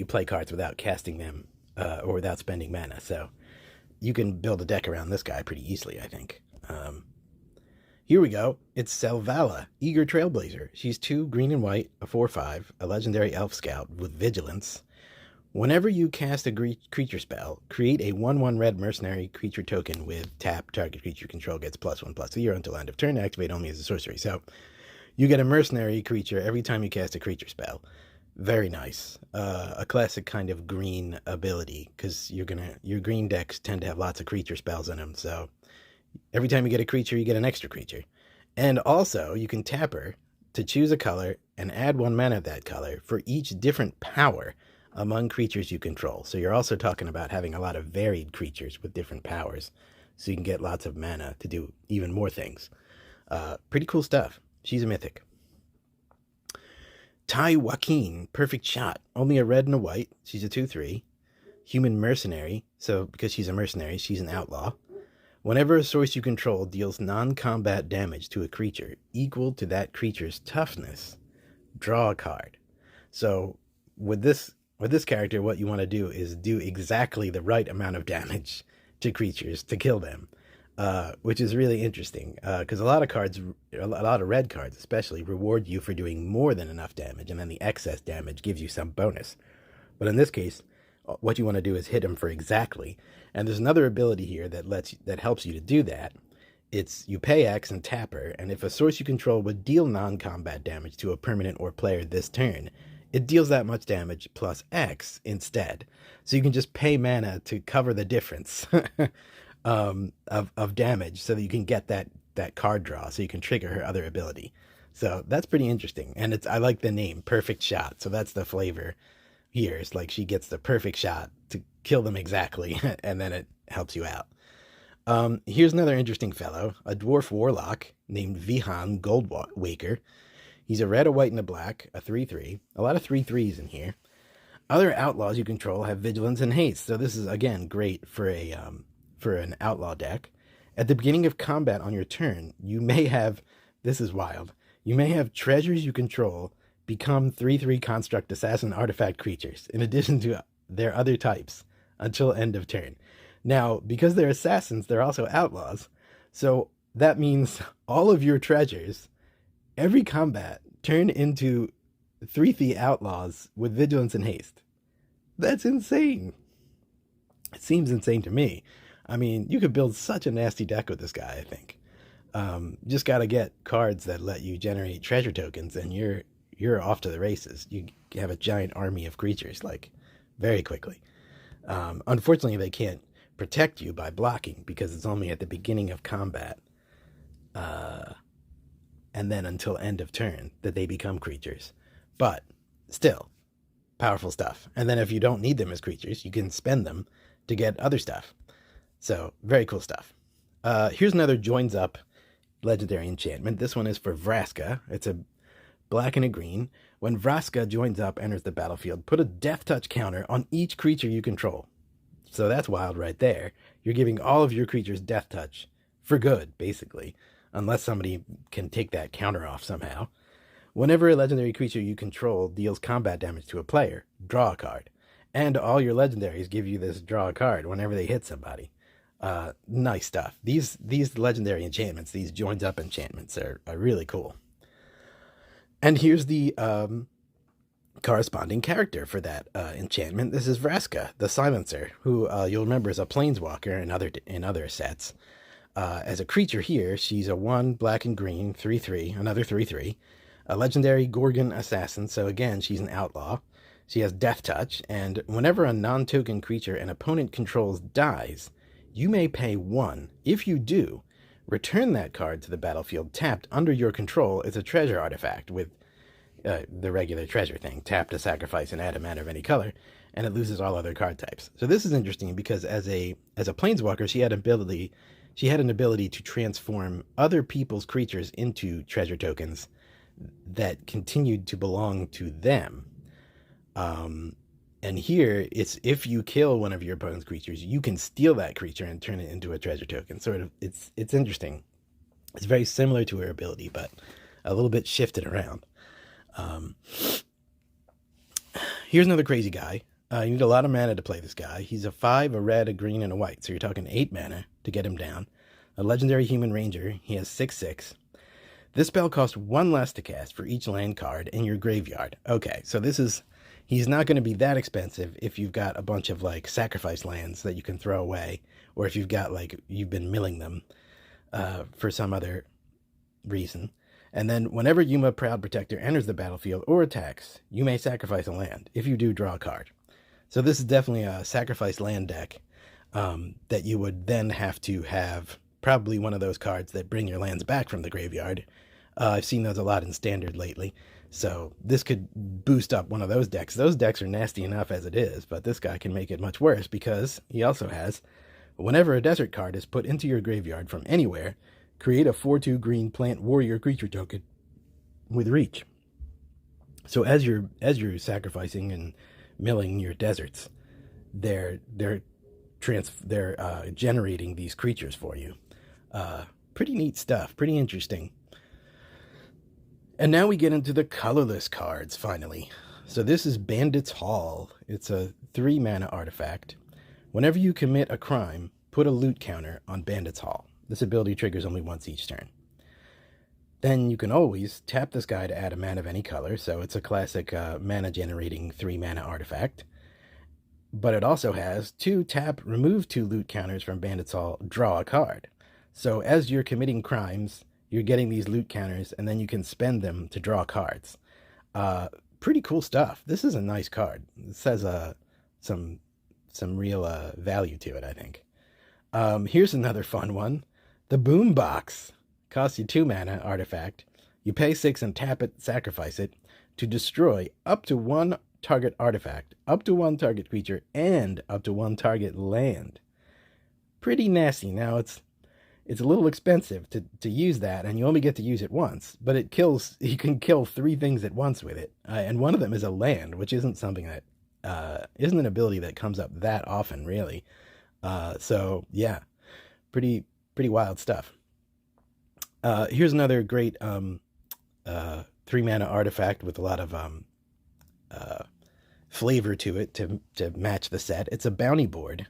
play cards without casting them or without spending mana. So you can build a deck around this guy pretty easily, I think. Here we go. It's Selvala, Eager Trailblazer. She's 2 green and white, a 4/5, a legendary elf scout with vigilance. Whenever you cast a creature spell, create a 1/1 red mercenary creature token with tap. Target creature control gets +1/+0 until end of turn. Activate only as a sorcery. So you get a mercenary creature every time you cast a creature spell. Very nice. A classic kind of green ability, because your green decks tend to have lots of creature spells in them. So every time you get a creature, you get an extra creature. And also, you can tap her to choose a color and add 1 mana of that color for each different power among creatures you control. So you're also talking about having a lot of varied creatures with different powers, so you can get lots of mana to do even more things. Pretty cool stuff. She's a mythic. Tai Joaquin, Perfect Shot. Only a red and a white. She's a 2/3. Human mercenary. So because she's a mercenary, she's an outlaw. Whenever a source you control deals non-combat damage to a creature equal to that creature's toughness, draw a card. So with this character, what you want to do is do exactly the right amount of damage to creatures to kill them. which is really interesting because a lot of cards, a lot of red cards especially, reward you for doing more than enough damage, and then the excess damage gives you some bonus. But in this case, what you want to do is hit him for exactly. And there's another ability here that helps you to do that. It's you pay X and tap her, and if a source you control would deal non-combat damage to a permanent or player this turn, it deals that much damage plus X instead. So you can just pay mana to cover the difference of damage so that you can get that card draw, so you can trigger her other ability. So that's pretty interesting. And I like the name, Perfect Shot. So that's the flavor here. It's like she gets the perfect shot to kill them exactly, and then it helps you out. Here's another interesting fellow, a dwarf warlock named Vihan Goldwaker. He's a red, a white, and a black, a 3/3. A lot of 3/3s in here. Other outlaws you control have vigilance and haste, so this is again great for an outlaw deck. At the beginning of combat on your turn, you may have, this is wild, you may have treasures you control become 3/3 construct assassin artifact creatures, in addition to their other types, until end of turn. Now, because they're assassins, they're also outlaws, so that means all of your treasures, every combat, turn into 3/3 outlaws with vigilance and haste. That's insane. It seems insane to me. I mean, you could build such a nasty deck with this guy, I think. Just got to get cards that let you generate treasure tokens, and you're off to the races. You have a giant army of creatures, like, very quickly. Unfortunately, they can't protect you by blocking, because it's only at the beginning of combat, and then until end of turn, that they become creatures. But, still, powerful stuff. And then if you don't need them as creatures, you can spend them to get other stuff. So, very cool stuff. Here's another joins up legendary enchantment. This one is for Vraska. It's a black and a green. When Vraska joins up, enters the battlefield, put a death touch counter on each creature you control. So that's wild right there. You're giving all of your creatures death touch for good, basically, unless somebody can take that counter off somehow. Whenever a legendary creature you control deals combat damage to a player, draw a card. And all your legendaries give you this draw a card whenever they hit somebody. Nice stuff. These legendary enchantments, these joins up enchantments are really cool. And here's the corresponding character for that enchantment. This is Vraska, the Silencer, who you'll remember is a planeswalker in other sets. As a creature here, she's a 1 black and green 3/3, another 3/3, a legendary Gorgon assassin. So again, she's an outlaw. She has death touch, and whenever a non-token creature an opponent controls dies, you may pay 1. If you do, return that card to the battlefield tapped under your control as a treasure artifact with the regular treasure thing. Tap to sacrifice and add a mana of any color, and it loses all other card types. So this is interesting because as a planeswalker, she had an ability to transform other people's creatures into treasure tokens that continued to belong to them. And here, it's if you kill one of your opponent's creatures, you can steal that creature and turn it into a treasure token. Sort of, it's interesting. It's very similar to her ability, but a little bit shifted around. Here's another crazy guy. You need a lot of mana to play this guy. He's a 5, a red, a green, and a white. So you're talking 8 mana to get him down. A legendary human ranger. He has 6/6. This spell costs 1 less to cast for each land card in your graveyard. Okay, so he's not going to be that expensive if you've got a bunch of like sacrifice lands that you can throw away, or if you've got you've been milling them for some other reason. And then whenever Yuma Proud Protector enters the battlefield or attacks, you may sacrifice a land. If you do, draw a card. So this is definitely a sacrifice land deck that you would then have to have probably one of those cards that bring your lands back from the graveyard. I've seen those a lot in Standard lately. So this could boost up one of those decks. Those decks are nasty enough as it is, but this guy can make it much worse because he also has, whenever a desert card is put into your graveyard from anywhere, create a 4/2 green plant warrior creature token with reach. So as you're sacrificing and milling your deserts, they're generating these creatures for you. Pretty neat stuff. Pretty interesting. And now we get into the colorless cards, finally. So this is Bandit's Haul. It's a 3 mana artifact. Whenever you commit a crime, put a loot counter on Bandit's Haul. This ability triggers only once each turn. Then you can always tap this guy to add a mana of any color, so it's a classic mana-generating 3-mana artifact. But it also has 2 tap, remove 2 loot counters from Bandit's Hall, draw a card. So as you're committing crimes, you're getting these loot counters, and then you can spend them to draw cards. Pretty cool stuff. This is a nice card. This has some real value to it, I think. Here's another fun one. The Boombox. Costs you 2 mana artifact. You pay 6 and tap it, sacrifice it, to destroy up to 1 target artifact, up to 1 target creature, and up to 1 target land. Pretty nasty. Now, it's a little expensive to use that, and you only get to use it once, but you can kill 3 things at once with it. And one of them is a land, which isn't something that, isn't an ability that comes up that often, really. So, yeah, pretty wild stuff. Here's another great 3-mana artifact with a lot of flavor to it to match the set. It's a bounty board.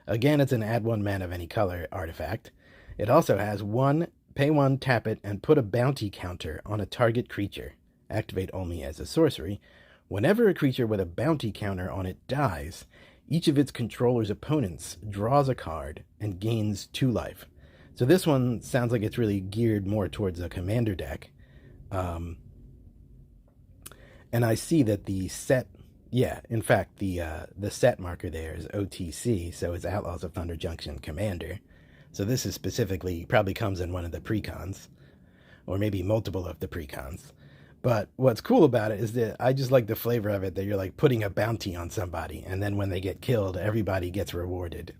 Again, it's an add 1 mana of any color artifact. It also has 1, pay 1, tap it, and put a bounty counter on a target creature. Activate only as a sorcery. Whenever a creature with a bounty counter on it dies, each of its controller's opponents draws a card and gains 2 life. So this one sounds like it's really geared more towards a commander deck. And I see that the set, in fact, the set marker there is OTC, so it's Outlaws of Thunder Junction Commander. So this is specifically, probably comes in one of the precons, or maybe multiple of the precons. But what's cool about it is that I just like the flavor of it, that you're like putting a bounty on somebody, and then when they get killed, everybody gets rewarded,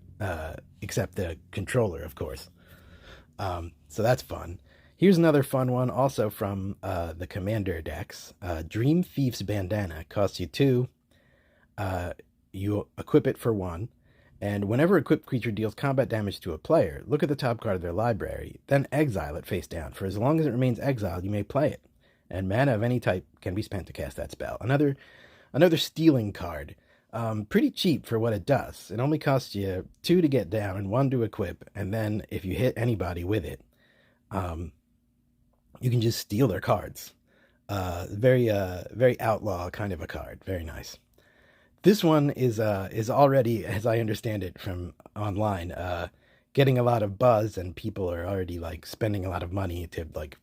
except the controller, of course. So that's fun. Here's another fun one, also from the Commander decks. Dream Thief's Bandana costs you 2. You equip it for 1. And whenever a equipped creature deals combat damage to a player, look at the top card of their library, then exile it face down. For as long as it remains exiled, you may play it. And mana of any type can be spent to cast that spell. Another stealing card. Pretty cheap for what it does. It only costs you 2 to get down and 1 to equip, and then if you hit anybody with it, you can just steal their cards. Very outlaw kind of a card. Very nice. This one is already, as I understand it from online, getting a lot of buzz, and people are already like spending a lot of money to like,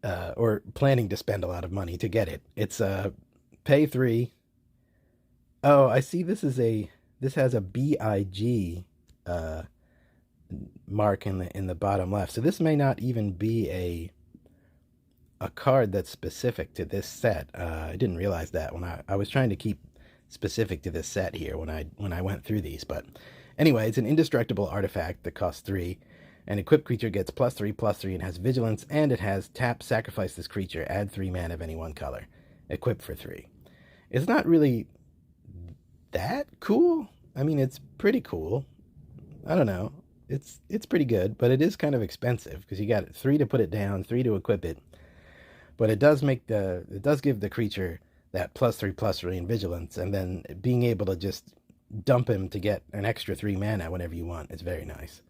or planning to spend a lot of money to get it. It's pay 3. Oh, I see. This has a BIG mark in the bottom left. So this may not even be a card that's specific to this set. I didn't realize that when I was trying to keep specific to this set here when I went through these. But anyway, it's an indestructible artifact that costs 3. An equipped creature gets +3/+3 and has vigilance, and it has tap, sacrifice this creature, add 3 mana of any 1 color. Equip for 3. It's not really that cool. I mean, it's pretty cool. I don't know. It's pretty good, but it is kind of expensive because you got 3 to put it down, 3 to equip it. But it does give the creature that +3/+3 and vigilance, and then being able to just dump him to get an extra 3 mana whenever you want is very nice.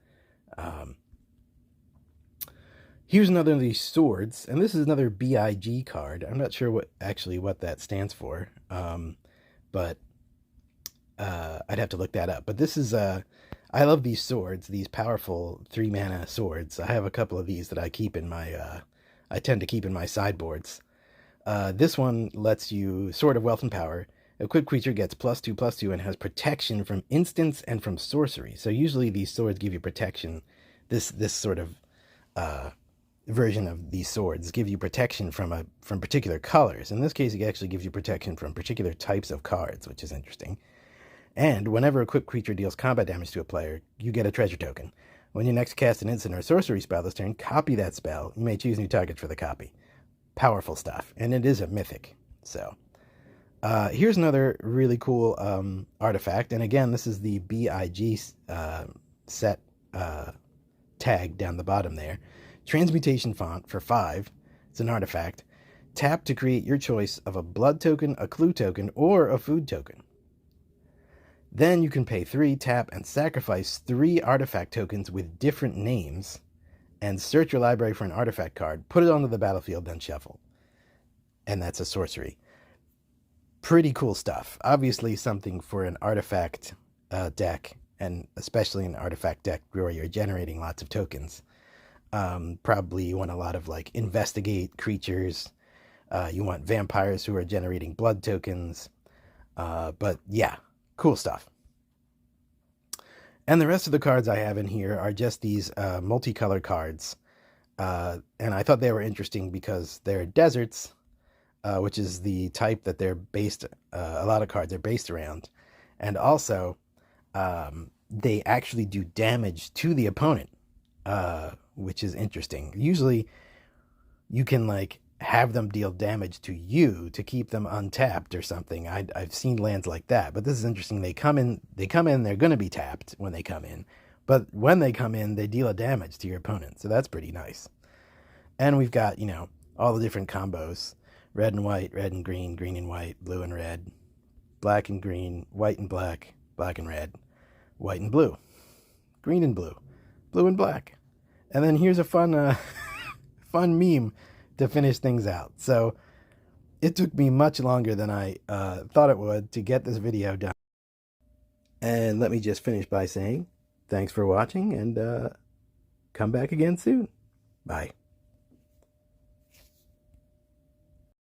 Here's another of these swords, and this is another BIG card. I'm not sure what that stands for, but I'd have to look that up. But this is I love these swords, these powerful 3 mana swords. I have a couple of these that I keep in my I tend to keep in my sideboards. This one lets you Sword of Wealth and Power. Equipped creature gets +2/+2 and has protection from instants and from sorcery. So usually these swords give you protection. This sort of version of these swords give you protection from particular colors. In this case, it actually gives you protection from particular types of cards, which is interesting. And whenever a equipped creature deals combat damage to a player, you get a treasure token. When you next cast an instant or sorcery spell this turn, copy that spell. You may choose new targets for the copy. Powerful stuff. And it is a mythic. So here's another really cool artifact. And again, this is the BIG set tag down the bottom there. Transmutation Font for 5. It's an artifact. Tap to create your choice of a blood token, a clue token, or a food token. Then you can pay 3, tap, and sacrifice 3 artifact tokens with different names, and search your library for an artifact card, put it onto the battlefield, then shuffle. And that's a sorcery. Pretty cool stuff. Obviously something for an artifact deck, and especially an artifact deck where you're generating lots of tokens. Probably you want a lot of like investigate creatures. You want vampires who are generating blood tokens. But yeah, cool stuff. And the rest of the cards I have in here are just these multicolor cards. And I thought they were interesting because they're deserts, which is the type that they're based, a lot of cards are based around. And also, they actually do damage to the opponent, which is interesting. Usually, you can like have them deal damage to you to keep them untapped or something. I've seen lands like that, but this is interesting. They come in, they're going to be tapped when they come in, but when they come in, they deal a damage to your opponent. So that's pretty nice. And we've got, you know, all the different combos: red and white, red and green, green and white, blue and red, black and green, white and black, black and red, white and blue, green and blue, blue and black. And then here's a fun, fun meme to finish things out. So it took me much longer than I thought it would to get this video done. And let me just finish by saying thanks for watching, and come back again soon. Bye.